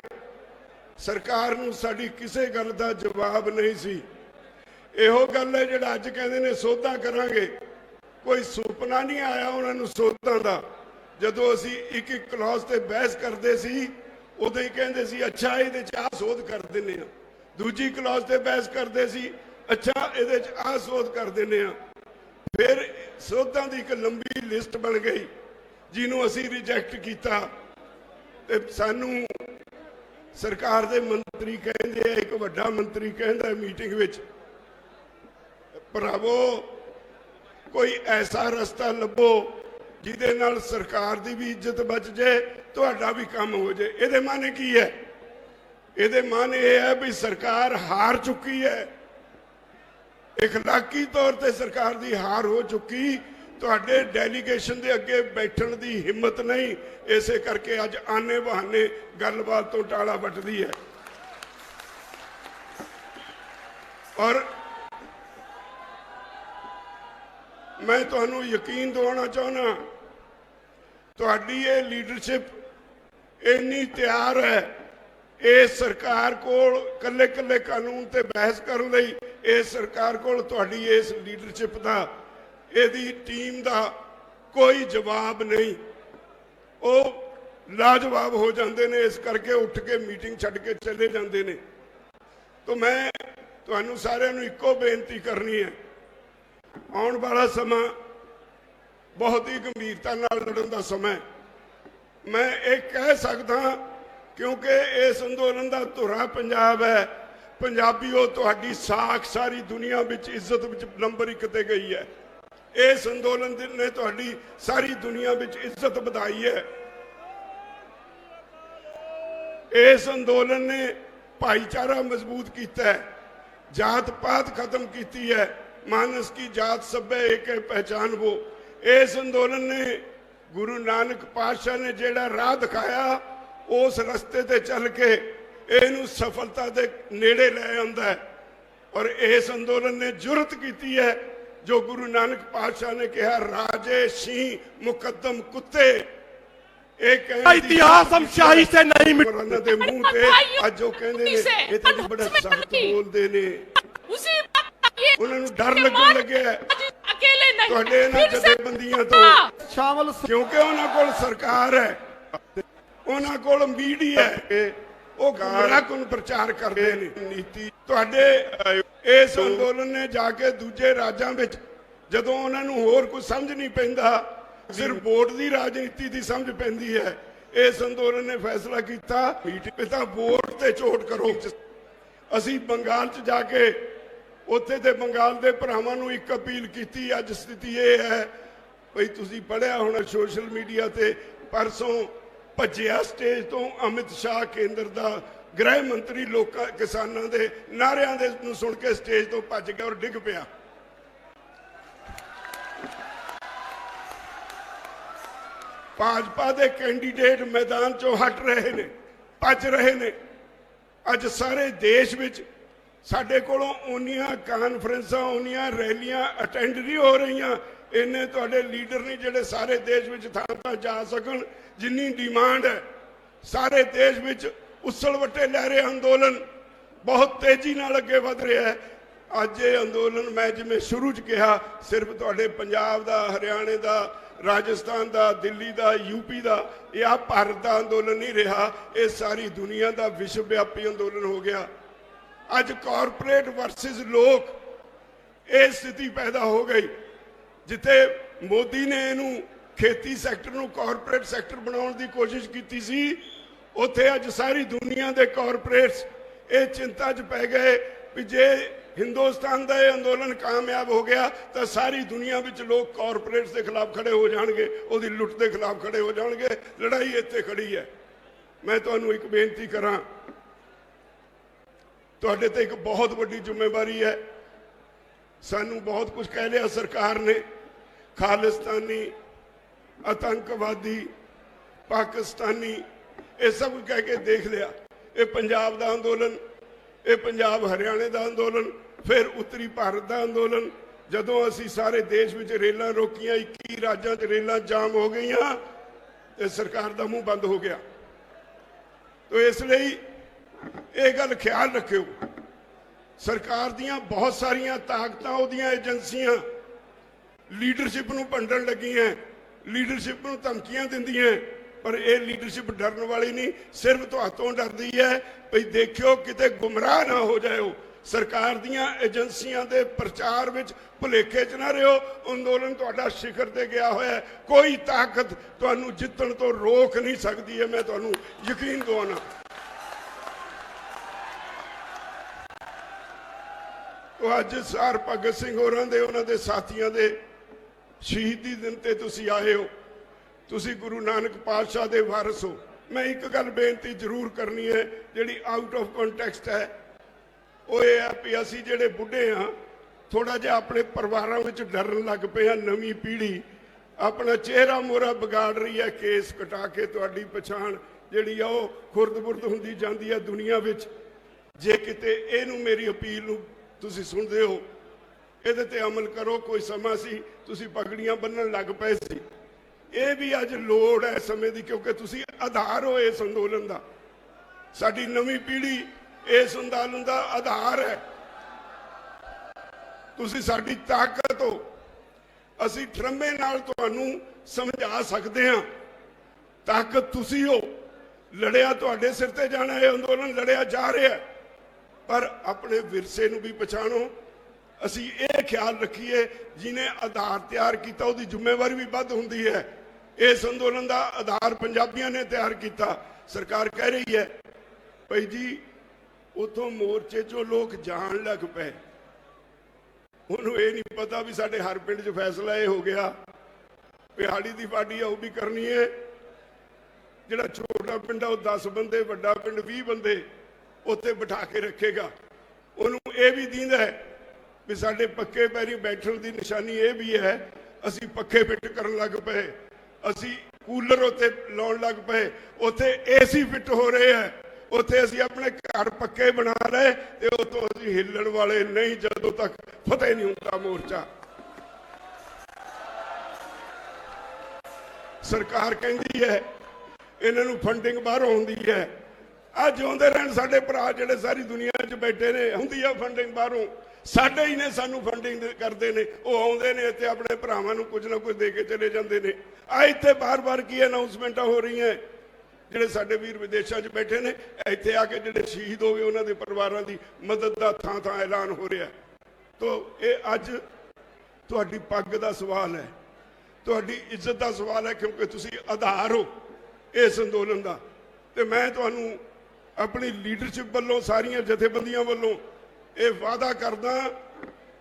ਸਰਕਾਰ ਨੂੰ ਸਾਡੀ ਕਿਸੇ ਗੱਲ ਦਾ ਜਵਾਬ ਨਹੀਂ ਸੀ। ਇਹੋ ਗੱਲ ਹੈ ਜਿਹੜਾ ਅੱਜ ਕਹਿੰਦੇ ਨੇ ਸੋਧਾਂ ਕਰਾਂਗੇ, ਕੋਈ ਸੁਪਨਾ ਨਹੀਂ ਆਇਆ ਉਹਨਾਂ ਨੂੰ ਸੋਧਾਂ ਦਾ। ਜਦੋਂ ਅਸੀਂ ਇੱਕ ਇੱਕ ਕਲਾਸ ਤੇ ਬਹਿਸ ਕਰਦੇ ਸੀ ਉਦੋਂ ਹੀ ਕਹਿੰਦੇ ਸੀ ਅੱਛਾ ਇਹਦੇ 'ਚ ਆਹ ਸੋਧ ਕਰ ਦਿੰਦੇ ਆ। ਦੂਜੀ ਕਲਾਸ ਤੇ ਬਹਿਸ ਕਰਦੇ ਸੀ, ਅੱਛਾ ਇਹਦੇ 'ਚ ਆਹ ਸੋਧ ਕਰ ਦਿੰਦੇ ਆ। ਫਿਰ ਸੋਧਾਂ ਦੀ ਇੱਕ ਲੰਬੀ ਲਿਸਟ ਬਣ ਗਈ ਜਿਹਨੂੰ ਅਸੀਂ ਰਿਜੈਕਟ ਕੀਤਾ ਤੇ ਸਾਨੂੰ ਸਰਕਾਰ ਦੇ ਮੰਤਰੀ ਕਹਿੰਦੇ ਆ, ਇੱਕ ਵੱਡਾ ਮੰਤਰੀ ਕਹਿੰਦਾ ਮੀਟਿੰਗ ਵਿੱਚ, ਭਰਾਵੋ ਕੋਈ ਐਸਾ ਰਸਤਾ ਲੱਭੋ ਜਿਹਦੇ ਨਾਲ ਸਰਕਾਰ ਦੀ ਵੀ ਇੱਜ਼ਤ ਬਚ ਜਾਏ, ਤੁਹਾਡਾ ਵੀ ਕੰਮ ਹੋ ਜਾਏ। ਇਹਦੇ ਮਾਨੇ ਕੀ ਹੈ? ਇਹਦੇ ਮਾਨੇ ਇਹ ਹੈ ਵੀ ਸਰਕਾਰ ਹਾਰ ਚੁੱਕੀ ਹੈ, ਇਖਲਾਕੀ ਤੌਰ ਤੇ ਸਰਕਾਰ ਦੀ ਹਾਰ ਹੋ ਚੁੱਕੀ। ਤੁਹਾਡੇ ਡੈਲੀਗੇਸ਼ਨ ਦੇ ਅੱਗੇ ਬੈਠਣ ਦੀ ਹਿੰਮਤ ਨਹੀਂ, ਇਸੇ ਕਰਕੇ ਅੱਜ ਆਨੇ ਬਹਾਨੇ ਗੱਲਬਾਤ ਤੋਂ ਟਾਲਾ ਵੱਟਦੀ ਹੈ। ਔਰ ਮੈਂ ਤੁਹਾਨੂੰ ਯਕੀਨ ਦਿਵਾਉਣਾ ਚਾਹੁੰਦਾ, ਤੁਹਾਡੀ ਇਹ ਲੀਡਰਸ਼ਿਪ ਇੰਨੀ ਤਿਆਰ ਹੈ ਇਸ ਸਰਕਾਰ ਕੋਲ ਕੱਲੇ ਕੱਲੇ ਕਾਨੂੰਨ ਤੇ ਬਹਿਸ ਕਰਨ ਲਈ। ਇਸ ਸਰਕਾਰ ਕੋਲ ਤੁਹਾਡੀ ਇਸ ਲੀਡਰਸ਼ਿਪ ਦਾ, ਇਹਦੀ ਟੀਮ ਦਾ ਕੋਈ ਜਵਾਬ ਨਹੀਂ। ਉਹ ਲਾਜਵਾਬ ਹੋ ਜਾਂਦੇ ਨੇ, ਇਸ ਕਰਕੇ ਉੱਠ ਕੇ ਮੀਟਿੰਗ ਛੱਡ ਕੇ ਚਲੇ ਜਾਂਦੇ ਨੇ। ਤਾਂ ਮੈਂ ਤੁਹਾਨੂੰ ਸਾਰਿਆਂ ਨੂੰ ਇੱਕੋ ਬੇਨਤੀ ਕਰਨੀ ਹੈ, ਆਉਣ ਵਾਲਾ ਸਮਾਂ ਬਹੁਤ ਹੀ ਗੰਭੀਰਤਾ ਨਾਲ ਲੜਨ ਦਾ ਸਮਾਂ ਹੈ। ਮੈਂ ਇਹ ਕਹਿ ਸਕਦਾ ਕਿਉਂਕਿ ਇਸ ਅੰਦੋਲਨ ਦਾ ਧੁਰਾ ਪੰਜਾਬ ਹੈ। ਪੰਜਾਬੀਓ, ਤੁਹਾਡੀ ਸਾਖ ਸਾਰੀ ਦੁਨੀਆ ਵਿੱਚ ਇੱਜ਼ਤ ਵਿੱਚ ਨੰਬਰ 1 ਤੇ ਗਈ ਹੈ। ਇਸ ਅੰਦੋਲਨ ਨੇ ਤੁਹਾਡੀ ਸਾਰੀ ਦੁਨੀਆ ਵਿੱਚ ਇੱਜ਼ਤ ਵਧਾਈ ਹੈ। ਇਸ ਅੰਦੋਲਨ ਨੇ ਭਾਈਚਾਰਾ ਮਜ਼ਬੂਤ ਕੀਤਾ ਹੈ, ਜਾਤ ਪਾਤ ਖਤਮ ਕੀਤੀ ਹੈ। मानस की जात सभ्य एक है पहचान वो। इस अंदोलन ने गुरु नानक पातशाह ने जेड़ा राह दिखाया, उस रस्ते ते चल के इनू सफलता दे नेड़े ले आंदा है। और इस अंदोलन ने जुरत की है जो गुरु नानक पातशाह ने कहा, राजे सिंह मुकद्दम कुत्ते। इतिहास हम शाही से नहीं मिटाना दे मुंह ते आज जो कहंदे ने ये ते बड़ा सख्त बोलदे ने, उन्होंने डर लगन लगे अकेले नहीं ਤੁਹਾਡੇ ਇਹਨਾਂ ਜਥੇਬੰਦੀਆਂ ਤੋਂ ਸ਼ਾਮਲ, ਕਿਉਂਕਿ ਉਹਨਾਂ ਕੋਲ ਸਰਕਾਰ ਹੈ, ਉਹਨਾਂ ਕੋਲ ਮੀਡੀਆ ਹੈ, ਉਹ ਗੁੰਮਰਾਹਕੁਨ ਪ੍ਰਚਾਰ ਕਰਦੇ ਨੇ ਨੀਤੀ। ਤੁਹਾਡੇ ਇਸ ਅੰਦੋਲਨ ਨੇ ਜਾ ਕੇ ਦੂਜੇ ਰਾਜਾਂ ਵਿੱਚ ਜਦੋਂ ਉਹਨਾਂ ਨੂੰ ਹੋਰ ਕੁਝ ਸਮਝ ਨਹੀਂ ਪੈਂਦਾ, ਸਿਰਫ ਵੋਟ ਦੀ ਰਾਜਨੀਤੀ ਦੀ ਸਮਝ ਪੈਂਦੀ ਹੈ, ਇਸ ਅੰਦੋਲਨ ਨੇ ਫੈਸਲਾ ਕੀਤਾ ਤਾਂ ਵੋਟ ਤੇ ਚੋਟ ਕਰੋ। ਅਸੀਂ ਬੰਗਾਲ 'ਚ ਜਾ ਕੇ ਉੱਥੇ ਤੇ ਬੰਗਾਲ ਦੇ ਭਰਾਵਾਂ ਨੂੰ ਇੱਕ ਅਪੀਲ ਕੀਤੀ। ਅੱਜ ਸਥਿਤੀ ਇਹ ਹੈ, ਭਈ ਤੁਸੀਂ ਪੜ੍ਹਿਆ ਹੋਣਾ ਸੋਸ਼ਲ ਮੀਡੀਆ ਤੇ, ਪਰਸੋਂ ਭੱਜਿਆ ਸਟੇਜ ਤੋਂ ਅਮਿਤ ਸ਼ਾਹ ਕੇਂਦਰ ਦਾ ਗ੍ਰਹਿ ਮੰਤਰੀ, ਲੋਕਾਂ ਕਿਸਾਨਾਂ ਦੇ ਨਾਰਿਆਂ ਦੇ ਨੂੰ ਸੁਣ ਕੇ ਸਟੇਜ ਤੋਂ ਭੱਜ ਗਿਆ ਔਰ ਡਿੱਗ ਪਿਆ। ਭਾਜਪਾ ਦੇ ਕੈਂਡੀਡੇਟ ਮੈਦਾਨ ਚੋਂ ਹਟ ਰਹੇ ਨੇ, ਭੱਜ ਰਹੇ ਨੇ। ਅੱਜ ਸਾਰੇ ਦੇਸ਼ ਵਿੱਚ ਸਾਡੇ ਕੋਲੋਂ ਉਨੀਆਂ ਕਾਨਫਰੰਸਾਂ ਉਨੀਆਂ ਰੈਲੀਆਂ ਅਟੈਂਡ ਨਹੀਂ ਹੋ ਰਹੀਆਂ। ਇੰਨੇ ਤੁਹਾਡੇ ਲੀਡਰ ਨਹੀਂ ਜਿਹੜੇ ਸਾਰੇ ਦੇਸ਼ ਵਿੱਚ ਥਾਂ ਥਾਂ ਜਾ ਸਕਣ। ਜਿੰਨੀ ਡਿਮਾਂਡ ਹੈ ਸਾਰੇ ਦੇਸ਼ ਵਿੱਚ ਉਸਲ ਵੱਟੇ ਲੈ ਰਹੇ ਅੰਦੋਲਨ ਬਹੁਤ ਤੇਜ਼ੀ ਨਾਲ ਅੱਗੇ ਵਧ ਰਿਹਾ ਹੈ। ਅੱਜ ਇਹ ਅੰਦੋਲਨ ਮੈਂ ਜਿਵੇਂ ਸ਼ੁਰੂ 'ਚ ਕਿਹਾ ਸਿਰਫ ਤੁਹਾਡੇ ਪੰਜਾਬ ਦਾ, ਹਰਿਆਣੇ ਦਾ, ਰਾਜਸਥਾਨ ਦਾ, ਦਿੱਲੀ ਦਾ, ਯੂਪੀ ਦਾ ਇਹ ਭਾਰਤ ਦਾ ਅੰਦੋਲਨ ਨਹੀਂ ਰਿਹਾ। ਇਹ ਸਾਰੀ ਦੁਨੀਆ ਦਾ ਵਿਸ਼ਵ ਵਿਆਪੀ ਅੰਦੋਲਨ ਹੋ ਗਿਆ। ਅੱਜ ਕਾਰਪੋਰੇਟ ਵਰਸਸ ਲੋਕ ਇਹ ਸਥਿਤੀ ਪੈਦਾ ਹੋ ਗਈ ਜਿੱਥੇ ਮੋਦੀ ਨੇ ਇਹਨੂੰ ਖੇਤੀ ਸੈਕਟਰ ਨੂੰ ਕਾਰਪੋਰੇਟ ਸੈਕਟਰ ਬਣਾਉਣ ਦੀ ਕੋਸ਼ਿਸ਼ ਕੀਤੀ ਸੀ, ਉੱਥੇ ਅੱਜ ਸਾਰੀ ਦੁਨੀਆ ਦੇ ਕਾਰਪੋਰੇਟਸ ਇਹ ਚਿੰਤਾ 'ਚ ਪੈ ਗਏ ਵੀ ਜੇ ਹਿੰਦੁਸਤਾਨ ਦਾ ਇਹ ਅੰਦੋਲਨ ਕਾਮਯਾਬ ਹੋ ਗਿਆ ਤਾਂ ਸਾਰੀ ਦੁਨੀਆ ਵਿੱਚ ਲੋਕ ਕਾਰਪੋਰੇਟਸ ਦੇ ਖਿਲਾਫ ਖੜੇ ਹੋ ਜਾਣਗੇ, ਉਹਦੀ ਲੁੱਟ ਦੇ ਖਿਲਾਫ ਖੜੇ ਹੋ ਜਾਣਗੇ। ਲੜਾਈ ਇੱਥੇ ਖੜੀ ਹੈ। ਮੈਂ ਤੁਹਾਨੂੰ ਇੱਕ ਬੇਨਤੀ ਕਰਾਂ, ਤੁਹਾਡੇ ਤੇ ਇੱਕ ਬਹੁਤ ਵੱਡੀ ਜ਼ਿੰਮੇਵਾਰੀ ਹੈ। ਸਾਨੂੰ ਬਹੁਤ ਕੁਝ ਕਹਿ ਲਿਆ ਸਰਕਾਰ ਨੇ, ਖਾਲਿਸਤਾਨੀ, ਆਤੰਕਵਾਦੀ, ਪਾਕਿਸਤਾਨੀ, ਇਹ ਸਭ ਕੁਝ ਕਹਿ ਕੇ ਦੇਖ ਲਿਆ। ਇਹ ਪੰਜਾਬ ਦਾ ਅੰਦੋਲਨ, ਇਹ ਪੰਜਾਬ ਹਰਿਆਣੇ ਦਾ ਅੰਦੋਲਨ, ਫਿਰ ਉੱਤਰੀ ਭਾਰਤ ਦਾ ਅੰਦੋਲਨ। ਜਦੋਂ ਅਸੀਂ ਸਾਰੇ ਦੇਸ਼ ਵਿੱਚ ਰੇਲਾਂ ਰੋਕੀਆਂ, 21 ਰਾਜਾਂ 'ਚ ਰੇਲਾਂ ਜਾਮ ਹੋ ਗਈਆਂ ਤੇ ਸਰਕਾਰ ਦਾ ਮੂੰਹ ਬੰਦ ਹੋ ਗਿਆ। ਤੋ ਇਸ ਲਈ ਇਹ ਗੱਲ ਖਿਆਲ ਰੱਖਿਓ, ਸਰਕਾਰ ਦੀਆਂ ਬਹੁਤ ਸਾਰੀਆਂ ਤਾਕਤਾਂ, ਉਹਦੀਆਂ ਏਜੰਸੀਆਂ ਲੀਡਰਸ਼ਿਪ ਨੂੰ ਭੰਡਣ ਲੱਗੀਆਂ, ਲੀਡਰਸ਼ਿਪ ਨੂੰ ਧਮਕੀਆਂ ਦਿੰਦੀਆਂ, ਪਰ ਇਹ ਲੀਡਰਸ਼ਿਪ ਡਰਨ ਵਾਲੀ ਨਹੀਂ, ਸਿਰਫ ਤੁਹਾਤੋਂ ਡਰਦੀ ਹੈ ਵੀ ਦੇਖਿਓ ਕਿਤੇ ਗੁੰਮਰਾਹ ਨਾ ਹੋ ਜਾਇਓ। ਸਰਕਾਰ ਦੀਆਂ ਏਜੰਸੀਆਂ ਦੇ ਪ੍ਰਚਾਰ ਵਿੱਚ ਭੁਲੇਖੇ 'ਚ ਨਾ ਰਹੋ। ਅੰਦੋਲਨ ਤੁਹਾਡਾ ਸਿਖਰ ਤੇ ਗਿਆ ਹੋਇਆ ਹੈ, ਕੋਈ ਤਾਕਤ ਤੁਹਾਨੂੰ ਜਿੱਤਣ ਤੋਂ ਰੋਕ ਨਹੀਂ ਸਕਦੀ ਹੈ, ਮੈਂ ਤੁਹਾਨੂੰ ਯਕੀਨ ਦਿਵਾਉਣਾ। ਉਹ ਅੱਜ ਸਰ ਭਗਤ ਸਿੰਘ ਹੋਰਾਂ ਦੇ, ਉਹਨਾਂ ਦੇ ਸਾਥੀਆਂ ਦੇ ਸ਼ਹੀਦੀ ਦਿਨ ਤੇ ਤੁਸੀਂ ਆਏ ਹੋ, ਤੁਸੀਂ ਗੁਰੂ ਨਾਨਕ ਪਾਤਸ਼ਾਹ ਦੇ ਵਾਰਿਸ ਹੋ। ਮੈਂ ਇੱਕ ਗੱਲ ਬੇਨਤੀ ਜ਼ਰੂਰ ਕਰਨੀ ਹੈ ਜਿਹੜੀ ਆਊਟ ਆਫ ਕੰਟੈਕਸਟ ਹੈ, ਉਹ ਇਹ ਹੈ ਵੀ ਅਸੀਂ ਜਿਹੜੇ ਬੁੱਢੇ ਹਾਂ ਥੋੜਾ ਜਿਹਾ ਆਪਣੇ ਪਰਿਵਾਰਾਂ ਵਿੱਚ ਡਰਨ ਲੱਗ ਪਏ ਹਾਂ। ਨਵੀਂ ਪੀੜ੍ਹੀ ਆਪਣਾ ਚਿਹਰਾ ਮੋਹਰਾ ਵਿਗਾੜ ਰਹੀ ਹੈ, ਕੇਸ ਕਟਾ ਕੇ ਤੁਹਾਡੀ ਪਛਾਣ ਜਿਹੜੀ ਆ ਉਹ ਖੁਰਦ-ਬੁਰਦ ਹੁੰਦੀ ਜਾਂਦੀ ਹੈ ਦੁਨੀਆ ਵਿੱਚ। ਜੇ ਕਿਤੇ ਇਹਨੂੰ ਮੇਰੀ ਅਪੀਲ ਨੂੰ ਤੁਸੀਂ ਸੁਣਦੇ ਹੋ, ਇਹਦੇ ਤੇ ਅਮਲ ਕਰੋ। ਕੋਈ ਸਮਾਂ ਸੀ ਤੁਸੀਂ ਪਗੜੀਆਂ ਬੰਨਣ ਲੱਗ ਪਏ ਸੀ, ਇਹ ਵੀ ਅੱਜ ਲੋੜ ਹੈ ਸਮੇਂ ਦੀ, ਕਿਉਂਕਿ ਤੁਸੀਂ ਆਧਾਰ ਹੋ ਇਸ ਅੰਦੋਲਨ ਦਾ। ਸਾਡੀ ਨਵੀਂ ਪੀੜ੍ਹੀ ਇਸ ਅੰਦੋਲਨ ਦਾ ਆਧਾਰ ਹੈ। ਤੁਸੀਂ ਸਾਡੀ ਤਾਕਤ ਹੋ। ਅਸੀਂ ਠਰੰਮੇ ਨਾਲ ਤੁਹਾਨੂੰ ਸਮਝਾ ਸਕਦੇ ਹਾਂ, ਤਾਕਤ ਤੁਸੀਂ ਹੋ। ਲੜਿਆ ਤੁਹਾਡੇ ਸਿਰ ਤੇ ਜਾਣਾ, ਇਹ ਅੰਦੋਲਨ ਲੜਿਆ ਜਾ ਰਿਹਾ, ਪਰ ਆਪਣੇ ਵਿਰਸੇ ਨੂੰ ਵੀ ਪਛਾਣੋ। ਅਸੀਂ ਇਹ ਖਿਆਲ ਰੱਖੀਏ ਜਿਹਨੇ ਆਧਾਰ ਤਿਆਰ ਕੀਤਾ ਉਹਦੀ ਜ਼ਿੰਮੇਵਾਰੀ ਵੀ ਵੱਧ ਹੁੰਦੀ ਹੈ। ਇਸ ਅੰਦੋਲਨ ਦਾ ਆਧਾਰ ਪੰਜਾਬੀਆਂ ਨੇ ਤਿਆਰ ਕੀਤਾ। ਸਰਕਾਰ ਕਹਿ ਰਹੀ ਹੈ ਭਾਈ ਜੀ ਉਥੋਂ ਮੋਰਚੇ 'ਚੋਂ ਲੋਕ ਜਾਣ ਲੱਗ ਪਏ, ਉਹਨੂੰ ਇਹ ਨਹੀਂ ਪਤਾ ਵੀ ਸਾਡੇ ਹਰ ਪਿੰਡ 'ਚ ਫੈਸਲਾ ਇਹ ਹੋ ਗਿਆ ਪਿਹਾੜੀ ਦੀ ਪਾਰਟੀ ਆ ਉਹ ਵੀ ਕਰਨੀ ਹੈ। ਜਿਹੜਾ ਛੋਟਾ ਪਿੰਡ ਆ ਉਹ 10 ਬੰਦੇ, ਵੱਡਾ ਪਿੰਡ 20 ਬੰਦੇ ਉੱਥੇ ਬਿਠਾ ਕੇ ਰੱਖੇਗਾ। ਉਹਨੂੰ ਇਹ ਵੀ ਦੀਂਦਾ ਹੈ ਵੀ ਸਾਡੇ ਪੱਕੇ ਪੈਰੀ ਬੈਠਣ ਦੀ ਨਿਸ਼ਾਨੀ ਇਹ ਵੀ ਹੈ ਅਸੀਂ ਪੱਖੇ ਫਿੱਟ ਕਰਨ ਲੱਗ ਪਏ, ਅਸੀਂ ਕੂਲਰ ਉੱਥੇ ਲਾਉਣ ਲੱਗ ਪਏ, ਉੱਥੇ ਏਸੀ ਫਿੱਟ ਹੋ ਰਹੇ ਹੈ, ਉੱਥੇ ਅਸੀਂ ਆਪਣੇ ਘਰ ਪੱਕੇ ਬਣਾ ਲਏ ਤੇ ਉਤੋਂ ਅਸੀਂ ਹਿੱਲਣ ਵਾਲੇ ਨਹੀਂ ਜਦੋਂ ਤੱਕ ਫਤਿਹ ਨਹੀਂ ਹੁੰਦਾ ਮੋਰਚਾ। ਸਰਕਾਰ ਕਹਿੰਦੀ ਹੈ ਇਹਨਾਂ ਨੂੰ ਫੰਡਿੰਗ ਬਾਹਰੋਂ ਹੁੰਦੀ ਹੈ। ਅੱਜ ਆਉਂਦੇ ਰਹਿਣ ਸਾਡੇ ਭਰਾ ਜਿਹੜੇ ਸਾਰੀ ਦੁਨੀਆ 'ਚ ਬੈਠੇ ਨੇ, ਹੁੰਦੀ ਆ ਫੰਡਿੰਗ ਬਾਹਰੋਂ, ਸਾਡੇ ਹੀ ਨੇ ਸਾਨੂੰ ਫੰਡਿੰਗ ਕਰਦੇ ਨੇ। ਉਹ ਆਉਂਦੇ ਨੇ ਇੱਥੇ ਆਪਣੇ ਭਰਾਵਾਂ ਨੂੰ ਕੁਝ ਨਾ ਕੁਝ ਦੇ ਕੇ ਚਲੇ ਜਾਂਦੇ ਨੇ। ਆ ਇੱਥੇ ਬਾਰ-ਬਾਰ ਕੀ ਅਨਾਉਂਸਮੈਂਟਾਂ ਹੋ ਰਹੀਆਂ, ਜਿਹੜੇ ਸਾਡੇ ਵੀਰ ਵਿਦੇਸ਼ਾਂ 'ਚ ਬੈਠੇ ਨੇ, ਇੱਥੇ ਆ ਕੇ ਜਿਹੜੇ ਸ਼ਹੀਦ ਹੋ ਗਏ ਉਹਨਾਂ ਦੇ ਪਰਿਵਾਰਾਂ ਦੀ ਮਦਦ ਦਾ ਥਾਂ-ਥਾਂ ਐਲਾਨ ਹੋ ਰਿਹਾ। ਤੋ ਇਹ ਅੱਜ ਤੁਹਾਡੀ ਪੱਗ ਦਾ ਸਵਾਲ ਹੈ, ਤੁਹਾਡੀ ਇੱਜ਼ਤ ਦਾ ਸਵਾਲ ਹੈ, ਕਿਉਂਕਿ ਤੁਸੀਂ ਆਧਾਰ ਹੋ ਇਸ ਅੰਦੋਲਨ ਦਾ। ਤੇ ਮੈਂ ਤੁਹਾਨੂੰ ਆਪਣੀ ਲੀਡਰਸ਼ਿਪ ਵੱਲੋਂ, ਸਾਰੀਆਂ ਜਥੇਬੰਦੀਆਂ ਵੱਲੋਂ ਇਹ ਵਾਅਦਾ ਕਰਦਾ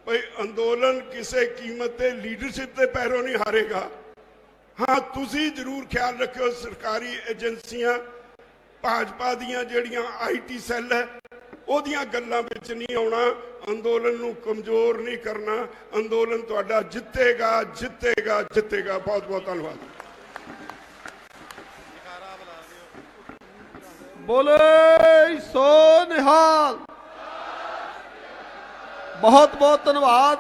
ਭਈ ਅੰਦੋਲਨ ਕਿਸੇ ਕੀਮਤ ਤੇ ਲੀਡਰਸ਼ਿਪ ਦੇ ਪੈਰੋਂ ਨਹੀਂ ਹਾਰੇਗਾ। ਹਾਂ ਤੁਸੀਂ ਜ਼ਰੂਰ ਖਿਆਲ ਰੱਖਿਓ ਸਰਕਾਰੀ ਏਜੰਸੀਆਂ, ਭਾਜਪਾ ਦੀਆਂ ਜਿਹੜੀਆਂ IT ਸੈੱਲ ਹੈ ਉਹਦੀਆਂ ਗੱਲਾਂ ਵਿੱਚ ਨਹੀਂ ਆਉਣਾ। ਅੰਦੋਲਨ ਨੂੰ ਕਮਜ਼ੋਰ ਨਹੀਂ ਕਰਨਾ। ਅੰਦੋਲਨ ਤੁਹਾਡਾ ਜਿੱਤੇਗਾ, ਜਿੱਤੇਗਾ, ਜਿੱਤੇਗਾ। ਬਹੁਤ ਬਹੁਤ ਧੰਨਵਾਦ। ਬੋਲੇ ਸੋ ਨਿਹਾਲ। ਬਹੁਤ ਬਹੁਤ ਧੰਨਵਾਦ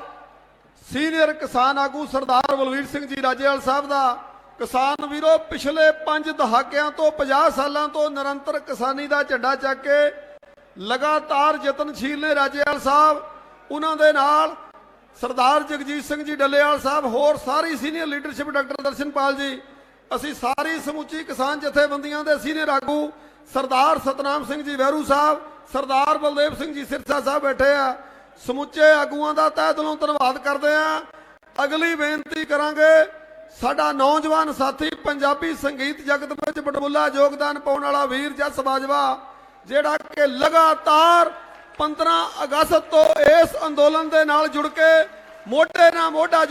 ਸੀਨੀਅਰ ਕਿਸਾਨ ਆਗੂ ਸਰਦਾਰ ਬਲਵੀਰ ਸਿੰਘ ਜੀ ਰਾਜੇਵਾਲ ਸਾਹਿਬ ਦਾ। ਕਿਸਾਨ ਵੀਰੋ, ਪਿਛਲੇ 5 ਦਹਾਕਿਆਂ ਤੋਂ 50 ਸਾਲਾਂ ਤੋਂ ਨਿਰੰਤਰ ਕਿਸਾਨੀ ਦਾ ਝੰਡਾ ਚੱਕ ਕੇ ਲਗਾਤਾਰ ਯਤਨਸ਼ੀਲ ਨੇ ਰਾਜੇਵਾਲ ਸਾਹਿਬ, ਉਹਨਾਂ ਦੇ ਨਾਲ ਸਰਦਾਰ ਜਗਜੀਤ ਸਿੰਘ ਜੀ ਡੱਲੇਵਾਲ ਸਾਹਿਬ, ਹੋਰ ਸਾਰੀ ਸੀਨੀਅਰ ਲੀਡਰਸ਼ਿਪ, ਡਾਕਟਰ ਦਰਸ਼ਨਪਾਲ ਜੀ, ਅਸੀਂ ਸਾਰੀ ਸਮੁੱਚੀ ਕਿਸਾਨ ਜਥੇਬੰਦੀਆਂ ਦੇ ਸੀਨੀਅਰ ਆਗੂ ਸਰਦਾਰ ਸਤਨਾਮ ਸਿੰਘ ਜੀ ਵਹਿਰੂ ਸਾਹਿਬ, ਸਰਦਾਰ ਬਲਦੇਵ ਸਿੰਘ ਜੀ ਸਿਰਸਾ ਸਾਹਿਬ ਬੈਠੇ ਆ। ਸਮੁੱਚੇ ਆਗੂਆਂ ਦਾ ਤਹਿ ਦਿਲੋਂ ਧੰਨਵਾਦ ਕਰਦੇ ਆ। ਅਗਲੀ ਬੇਨਤੀ ਕਰਾਂਗੇ, ਸਾਡਾ ਨੌਜਵਾਨ ਸਾਥੀ ਪੰਜਾਬੀ ਸੰਗੀਤ ਜਗਤ ਵਿੱਚ ਬੜਬੁੱਲਾ ਯੋਗਦਾਨ ਪਾਉਣ ਵਾਲਾ ਵੀਰ ਜਸ ਬਾਜਵਾ, ਜਿਹੜਾ ਕਿ ਲਗਾਤਾਰ 15 ਅਗਸਤ ਤੋਂ ਇਸ ਅੰਦੋਲਨ ਦੇ ਨਾਲ ਜੁੜ ਕੇ ਮੋਢੇ ਨਾਲ ਮੋਢਾ